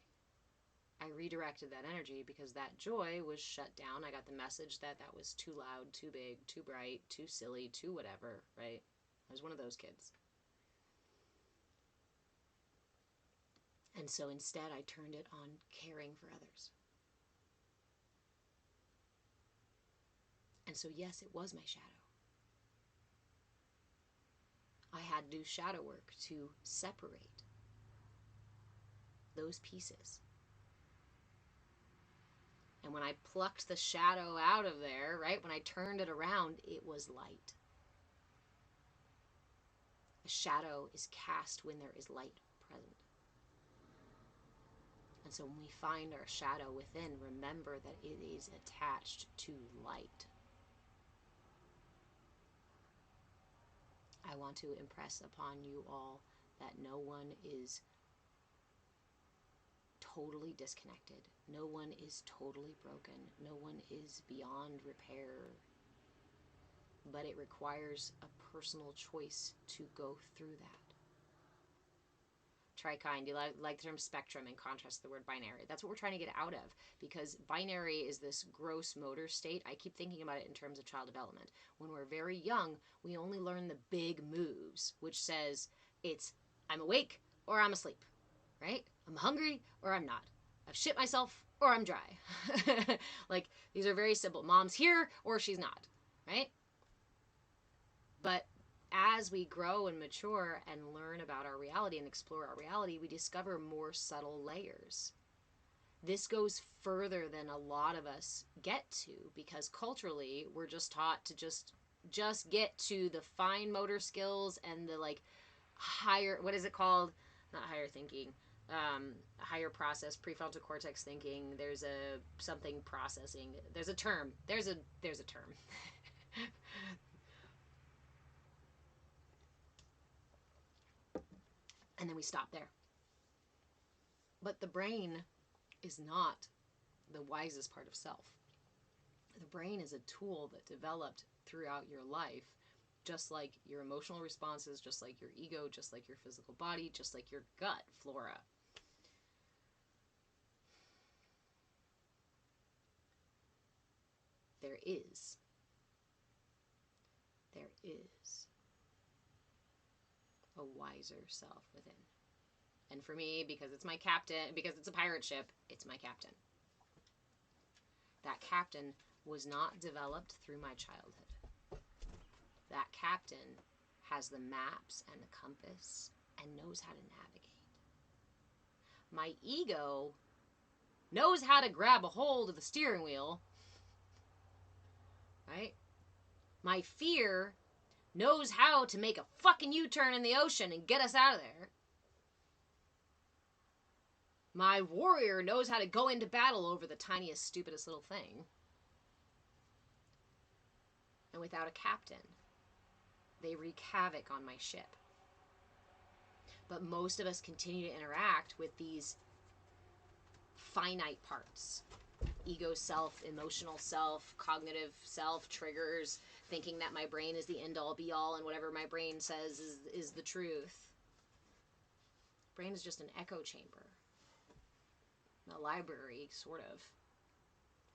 A: I redirected that energy because that joy was shut down. I got the message that that was too loud, too big, too bright, too silly, too whatever, right? I was one of those kids. And so instead I turned it on caring for others. And so yes, it was my shadow. I had to do shadow work to separate those pieces. And when I plucked the shadow out of there, right, when I turned it around, it was light. A shadow is cast when there is light present. And so when we find our shadow within, remember that it is attached to light. I want to impress upon you all that no one is totally disconnected. No one is totally broken. No one is beyond repair. But it requires a personal choice to go through that. Try kind. You like the term spectrum in contrast to the word binary. That's what we're trying to get out of, because binary is this gross motor state. I keep thinking about it in terms of child development. When we're very young, we only learn the big moves, which says it's I'm awake or I'm asleep, right? I'm hungry or I'm not. I've shit myself or I'm dry. Like, these are very simple. Mom's here or she's not, right? But as we grow and mature and learn about our reality and explore our reality, we discover more subtle layers. This goes further than a lot of us get to, because culturally we're just taught to just get to the fine motor skills and the like higher, what is it called? Not higher thinking. Higher process, prefrontal cortex thinking. There's a something processing. There's a term. There's a term. And then we stop there. But the brain is not the wisest part of self. The brain is a tool that developed throughout your life, just like your emotional responses, just like your ego, just like your physical body, just like your gut flora. There is a wiser self within. And for me, because it's my captain, because it's a pirate ship, it's my captain. That captain was not developed through my childhood. That captain has the maps and the compass and knows how to navigate. My ego knows how to grab a hold of the steering wheel, right? My fear knows how to make a fucking U-turn in the ocean and get us out of there. My warrior knows how to go into battle over the tiniest, stupidest little thing. And without a captain, they wreak havoc on my ship. But most of us continue to interact with these finite parts. Ego self, emotional self, cognitive self, triggers, thinking that my brain is the end-all be-all and whatever my brain says is the truth. Brain is just an echo chamber. A library, sort of.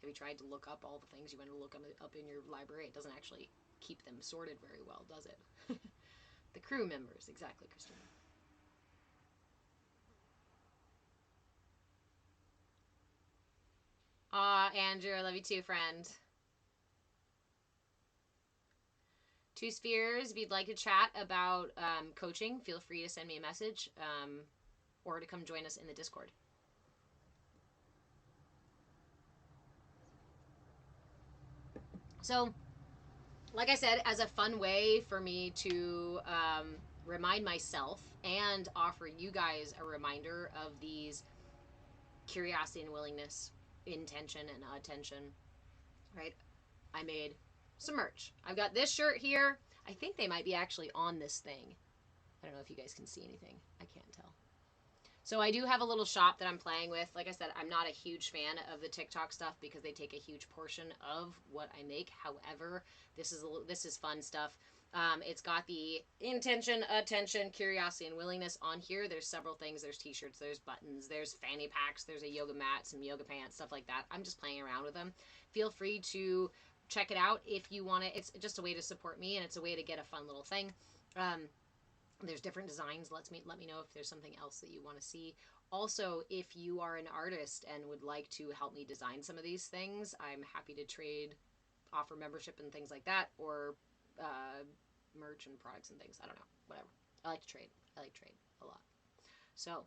A: Have you tried to look up all the things you want to look up in your library? It doesn't actually keep them sorted very well, does it? The crew members, exactly, Christina. Andrew, I love you too, friend. Two Spheres, if you'd like to chat about coaching, feel free to send me a message or to come join us in the Discord. So, like I said, as a fun way for me to remind myself and offer you guys a reminder of these curiosity and willingness, intention and attention, right? I made some merch. I've got this shirt here. I think they might be actually on this thing. I don't know if you guys can see anything. I can't tell. So I do have a little shop that I'm playing with. Like I said, I'm not a huge fan of the TikTok stuff because they take a huge portion of what I make. However, this is fun stuff. It's got the intention, attention, curiosity, and willingness on here. There's several things. There's t-shirts, there's buttons, there's fanny packs, there's a yoga mat, some yoga pants, stuff like that. I'm just playing around with them. Feel free to check it out if you want it. It's just a way to support me, and it's a way to get a fun little thing. There's different designs. Let me know if there's something else that you want to see. Also, if you are an artist and would like to help me design some of these things, I'm happy to trade, offer membership and things like that, or merch and products and things. I don't know. Whatever. I like to trade. I like trade a lot. So,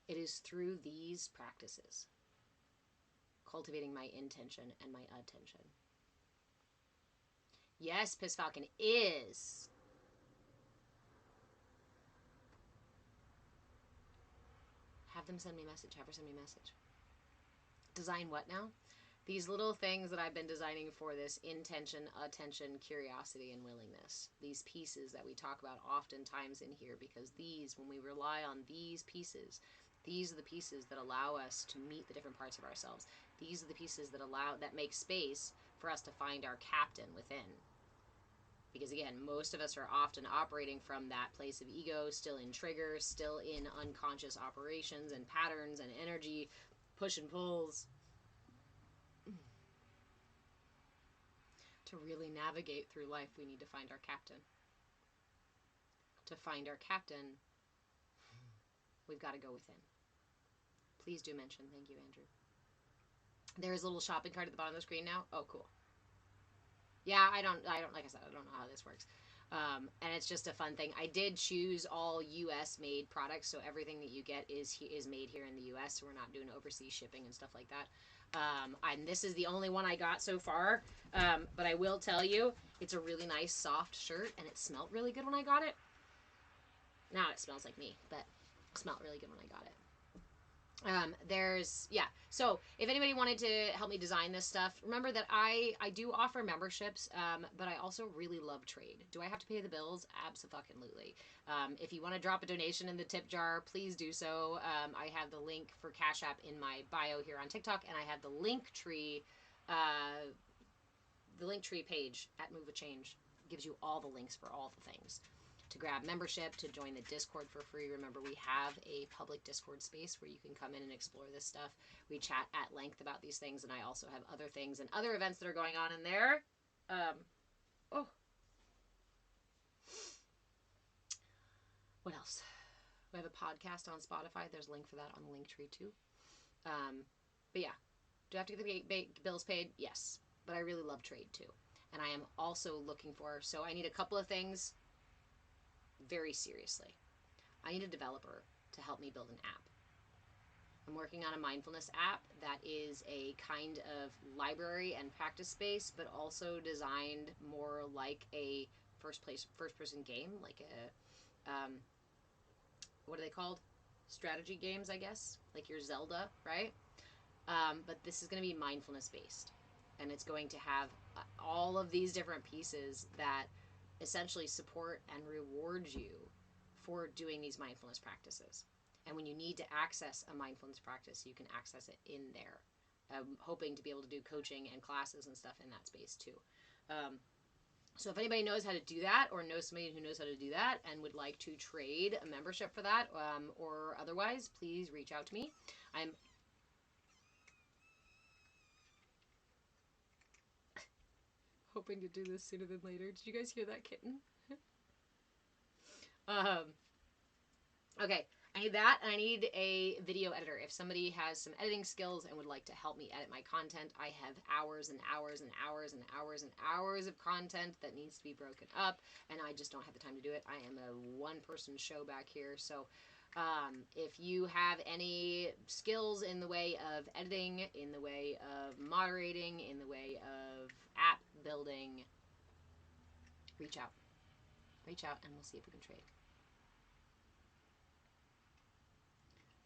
A: it is through these practices, cultivating my intention and my attention. Yes, Piss Falcon is. Have them send me a message. Have her send me a message. Design what now? These little things that I've been designing for this intention, attention, curiosity, and willingness. These pieces that we talk about oftentimes in here, because these, when we rely on these pieces, these are the pieces that allow us to meet the different parts of ourselves. These are the pieces that make space for us to find our captain within. Because again, most of us are often operating from that place of ego, still in triggers, still in unconscious operations and patterns and energy, push and pulls. To really navigate through life, we need to find our captain. To find our captain, we've got to go within. Please do mention. Thank you, Andrew. There's a little shopping cart at the bottom of the screen now. Oh, cool. Yeah, I don't, like I said, I don't know how this works. And it's just a fun thing. I did choose all U.S. made products, so everything that you get is made here in the U.S., so we're not doing overseas shipping and stuff like that. And this is the only one I got so far, but I will tell you, it's a really nice soft shirt, and it smelled really good when I got it. Now it smells like me, but it smelled really good when I got it. So if anybody wanted to help me design this stuff, remember that I do offer memberships, but I also really love trade. Do I have to pay the bills? Absolutely. If you want to drop a donation in the tip jar, please do so. I have the link for Cash App in my bio here on TikTok, and I have the Linktree page at Move a Change. Gives you all the links for all the things. To grab membership, to join the Discord for free. Remember, we have a public Discord space where you can come in and explore this stuff. We chat at length about these things, and I also have other things and other events that are going on in there. What else? We have a podcast on Spotify. There's a link for that on the Linktree too. But yeah, do I have to get the bills paid? Yes, but I really love trade too. And I am also looking for, so I need a couple of things very seriously. I need a developer to help me build an app. I'm working on a mindfulness app that is a kind of library and practice space, but also designed more like a first person game, like a what are they called? Strategy games, I guess, like your Zelda, right? But this is going to be mindfulness based, and it's going to have all of these different pieces that essentially support and reward you for doing these mindfulness practices. And when you need to access a mindfulness practice, you can access it in there. I'm hoping to be able to do coaching and classes and stuff in that space too. So if anybody knows how to do that, or knows somebody who knows how to do that and would like to trade a membership for that, or otherwise, please reach out to me. I'm hoping to do this sooner than later. Did you guys hear that kitten? Okay, I need that, and I need a video editor. If somebody has some editing skills and would like to help me edit my content, I have hours and hours and hours and hours and hours of content that needs to be broken up, and I just don't have the time to do it. I am a one-person show back here, so if you have any skills in the way of editing, in the way of moderating, in the way of app building, reach out. Reach out, and we'll see if we can trade.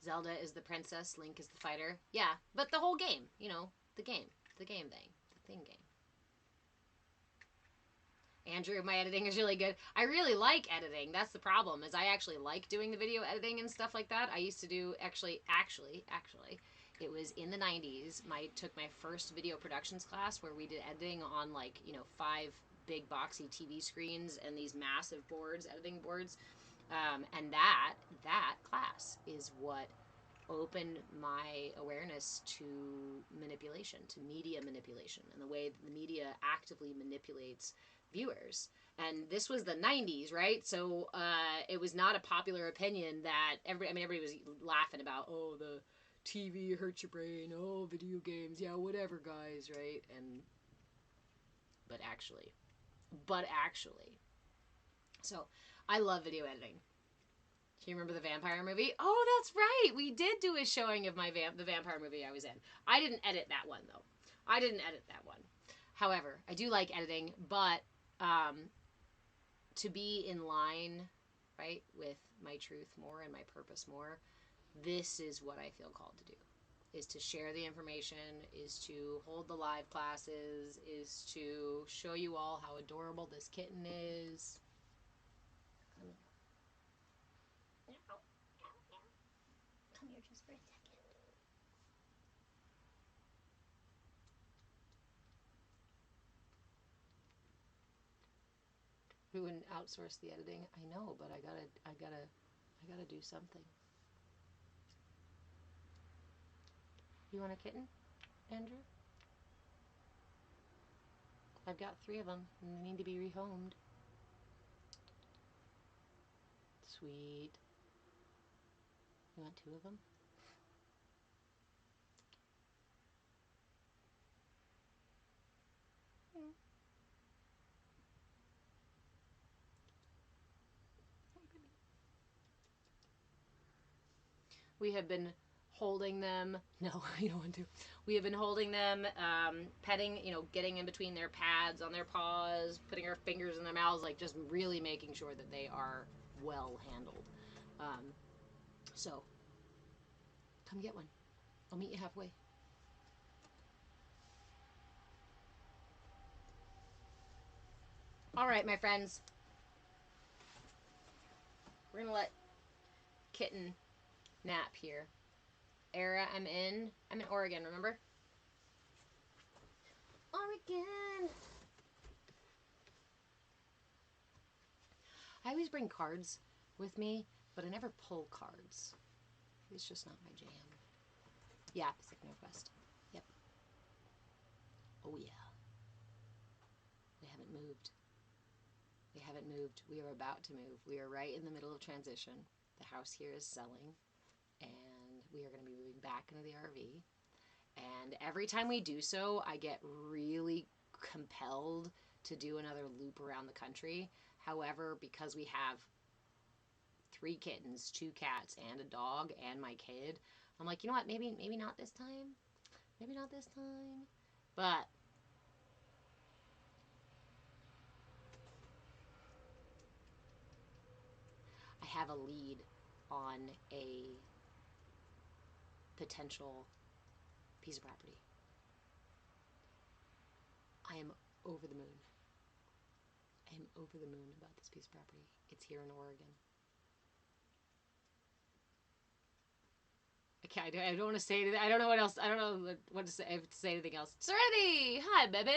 A: Zelda is the princess, Link is the fighter. Yeah, but the whole game, you know, the game thing, the thing game. Andrew, my editing is really good. I really like editing. That's the problem, is I actually like doing the video editing and stuff like that. I used to do, actually, it was in the 90s. Took my first video productions class where we did editing on, like, you know, 5 big boxy TV screens and these massive boards, editing boards. And that class is what opened my awareness to manipulation, to media manipulation, and the way the media actively manipulates viewers. And this was the 90s, right? So it was not a popular opinion that everybody was laughing about, oh, the TV hurts your brain, oh, video games, yeah, whatever, guys, right? But actually, so I love video editing. Do you remember the vampire movie? Oh, that's right. We did do a showing of the vampire movie I was in. I didn't edit that one, though. However, I do like editing, but to be in line, right, with my truth more and my purpose more, this is what I feel called to do. Is to share the information, is to hold the live classes, is to show you all how adorable this kitten is. Come here just for a second. We wouldn't outsource the editing. I know, but I gotta do something. You want a kitten, Andrew? I've got 3 of them, and they need to be rehomed. Sweet. You want 2 of them? We have been holding them. No, you don't want to. We have been holding them, petting, you know, getting in between their pads on their paws, putting our fingers in their mouths, like just really making sure that they are well handled. So come get one. I'll meet you halfway. All right, my friends. We're gonna let Kitten nap here. Era, I'm in Oregon, remember? Oregon. I always bring cards with me, but I never pull cards. It's just not my jam. Yeah, Pacific Northwest. Yep. Oh yeah. We haven't moved. We haven't moved. We are about to move. We are right in the middle of transition. The house here is selling, and we are going to be moving back into the RV. And every time we do so, I get really compelled to do another loop around the country. However, because we have 3 kittens, 2 cats, and a dog, and my kid, I'm like, you know what, maybe not this time. Maybe not this time. But I have a lead on a potential piece of property. I am over the moon. I am over the moon about this piece of property. It's here in Oregon. Okay, I don't want to say anything. I don't know what else. I don't know what to say. I have to say anything else. Serenity! Hi, baby!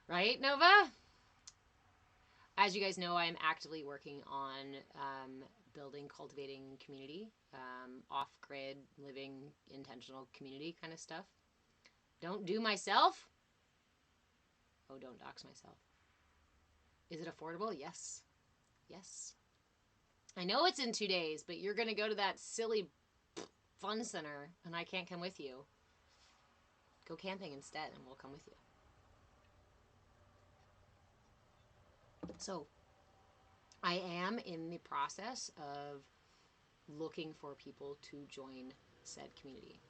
A: Right, Nova? As you guys know, I am actively working on building, cultivating community, off-grid, living, intentional community kind of stuff. Don't do myself. Oh, don't dox myself. Is it affordable? Yes. Yes. I know it's in 2 days, but you're going to go to that silly fun center, and I can't come with you. Go camping instead, and we'll come with you. So, I am in the process of looking for people to join said community.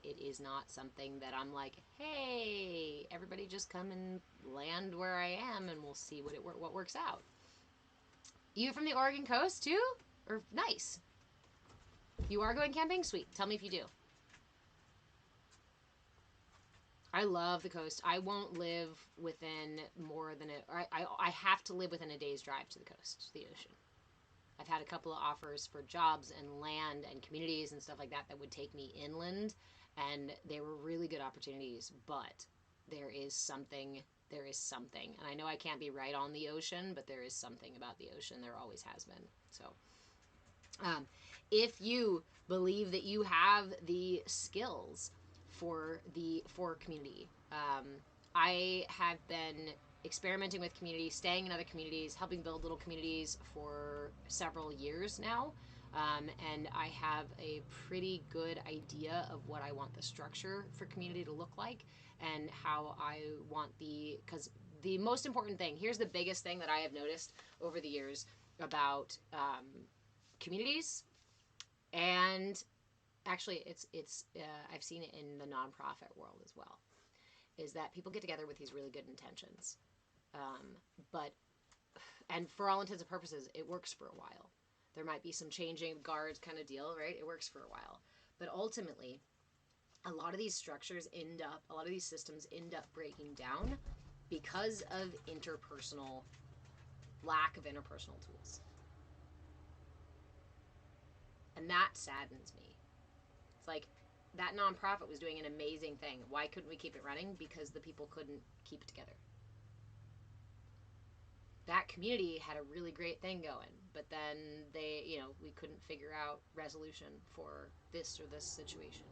A: It is not something that I'm like, hey, everybody just come and land where I am, and we'll see what works out. You from the Oregon coast too? Or nice. You are going camping? Sweet. Tell me if you do. I love the coast. I won't live within more than I have to live within a day's drive to the coast, to the ocean. I've had a couple of offers for jobs and land and communities and stuff like that that would take me inland, and they were really good opportunities, but there is something, and I know I can't be right on the ocean, but there is something about the ocean. There always has been. So if you believe that you have the skills for community, I have been experimenting with communities, staying in other communities, helping build little communities for several years now. And I have a pretty good idea of what I want the structure for community to look like, and how I want because the most important thing, here's the biggest thing that I have noticed over the years about communities, and actually it's I've seen it in the nonprofit world as well, is that people get together with these really good intentions. And for all intents and purposes, it works for a while. There might be some changing guards kind of deal, right? It works for a while. But ultimately, a lot of these structures a lot of these systems end up breaking down because of lack of interpersonal tools. And that saddens me. It's like, that nonprofit was doing an amazing thing. Why couldn't we keep it running? Because the people couldn't keep it together. That community had a really great thing going, but then we couldn't figure out resolution for this or this situation.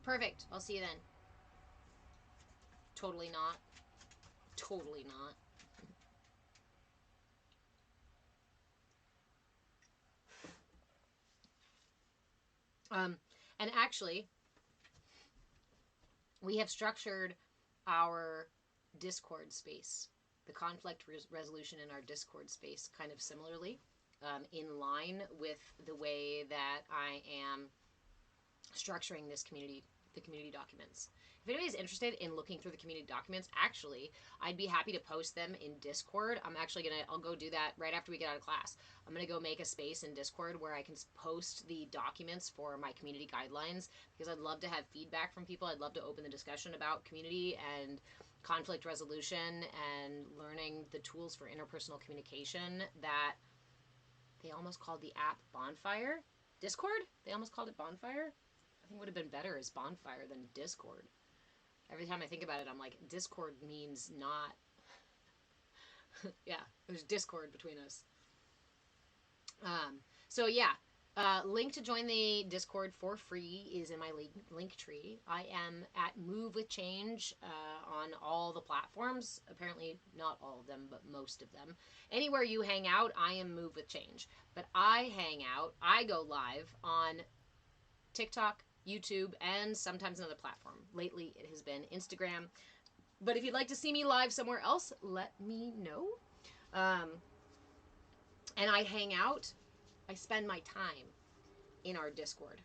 A: Perfect. I'll see you then. Totally not. Totally not. And actually, we have structured our Discord space, the conflict resolution in our Discord space, kind of similarly, in line with the way that I am structuring the community documents. If anybody's interested in looking through the community documents, actually, I'd be happy to post them in Discord. I'll go do that right after we get out of class. I'm gonna go make a space in Discord where I can post the documents for my community guidelines, because I'd love to have feedback from people. I'd love to open the discussion about community and conflict resolution and learning the tools for interpersonal communication that they almost called the app Bonfire. Discord? They almost called it Bonfire? I think would have been better as Bonfire than Discord. Every time I think about it, I'm like, Discord means not... yeah, there's discord between us. So yeah, link to join the Discord for free is in my link tree. I am at Move with Change on all the platforms. Apparently not all of them, but most of them. Anywhere you hang out, I am Move with Change. But I go live on TikTok, YouTube, and sometimes another platform. Lately, it has been Instagram. But if you'd like to see me live somewhere else, let me know. And I hang out. I spend my time in our Discord.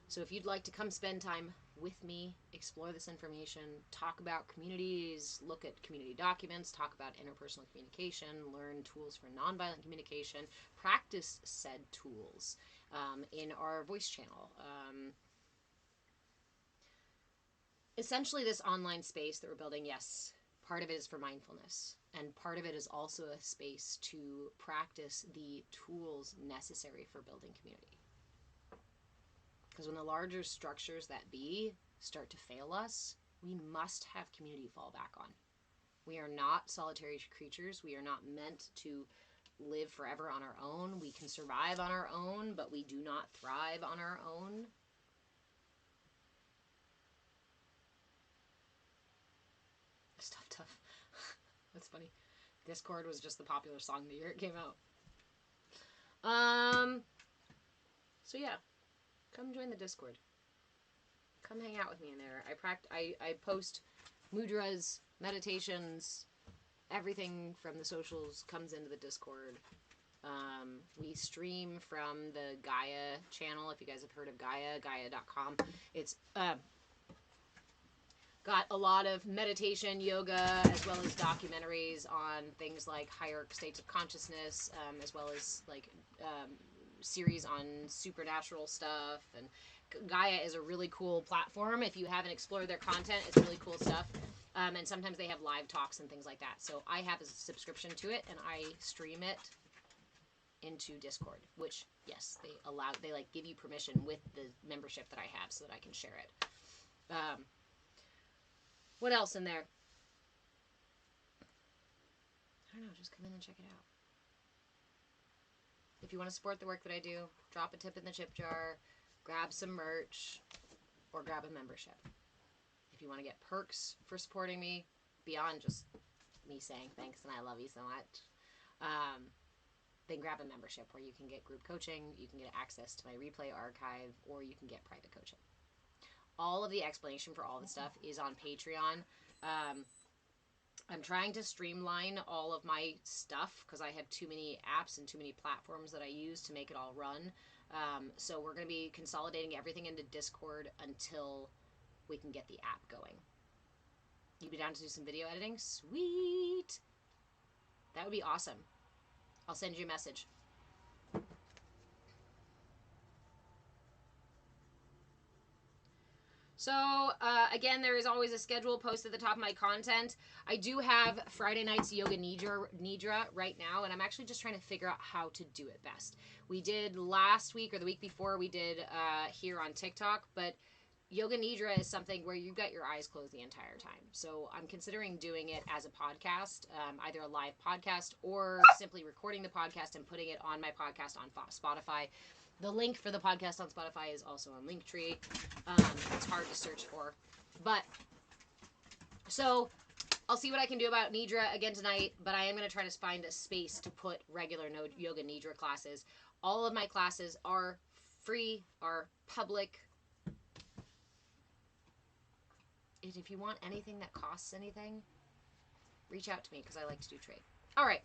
A: So if you'd like to come spend time with me, explore this information, talk about communities, look at community documents, talk about interpersonal communication, learn tools for nonviolent communication, practice said tools in our voice channel. Essentially, this online space that we're building, yes, part of it is for mindfulness, and part of it is also a space to practice the tools necessary for building community. Because when the larger structures that be start to fail us, we must have community to fall back on. We are not solitary creatures. We are not meant to live forever on our own. We can survive on our own, but we do not thrive on our own. Stuff tough. That's funny. Discord was just the popular song the year it came out. So yeah, come join the Discord. Come hang out with me in there. I post mudras, meditations, everything from the socials comes into the Discord. We stream from the Gaia channel. If you guys have heard of Gaia, Gaia.com. It's got a lot of meditation, yoga, as well as documentaries on things like higher states of consciousness, as well as like series on supernatural stuff. And Gaia is a really cool platform. If you haven't explored their content, it's really cool stuff. And sometimes they have live talks and things like that. So I have a subscription to it, and I stream it into Discord, which, yes, they like give you permission with the membership that I have so that I can share it. What else in there? I don't know, just come in and check it out. If you want to support the work that I do, drop a tip in the tip jar, grab some merch, or grab a membership. If you want to get perks for supporting me, beyond just me saying thanks and I love you so much, then grab a membership where you can get group coaching, you can get access to my replay archive, or you can get private coaching. All of the explanation for all the stuff is on Patreon. I'm trying to streamline all of my stuff because I have too many apps and too many platforms that I use to make it all run. So we're going to be consolidating everything into Discord until we can get the app going. You'd be down to do some video editing? Sweet! That would be awesome. I'll send you a message. So, again, there is always a schedule posted at the top of my content. I do have Friday night's Yoga Nidra right now, and I'm actually just trying to figure out how to do it best. We did last week, or the week before, we did here on TikTok, but Yoga Nidra is something where you've got your eyes closed the entire time. So I'm considering doing it as a podcast, either a live podcast or simply recording the podcast and putting it on my podcast on Spotify. The link for the podcast on Spotify is also on Linktree. It's hard to search for. But, so, I'll see what I can do about Nidra again tonight, but I am going to try to find a space to put regular Yoga Nidra classes. All of my classes are free, are public. And if you want anything that costs anything, reach out to me because I like to do trade. All right.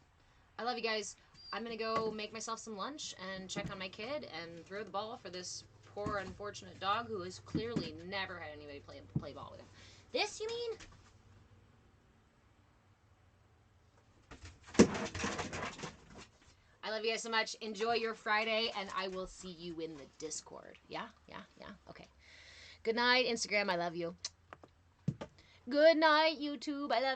A: I love you guys. I'm going to go make myself some lunch and check on my kid and throw the ball for this poor, unfortunate dog who has clearly never had anybody play ball with him. This, you mean? I love you guys so much. Enjoy your Friday, and I will see you in the Discord. Yeah? Okay. Good night, Instagram. I love you. Good night, YouTube. I love you.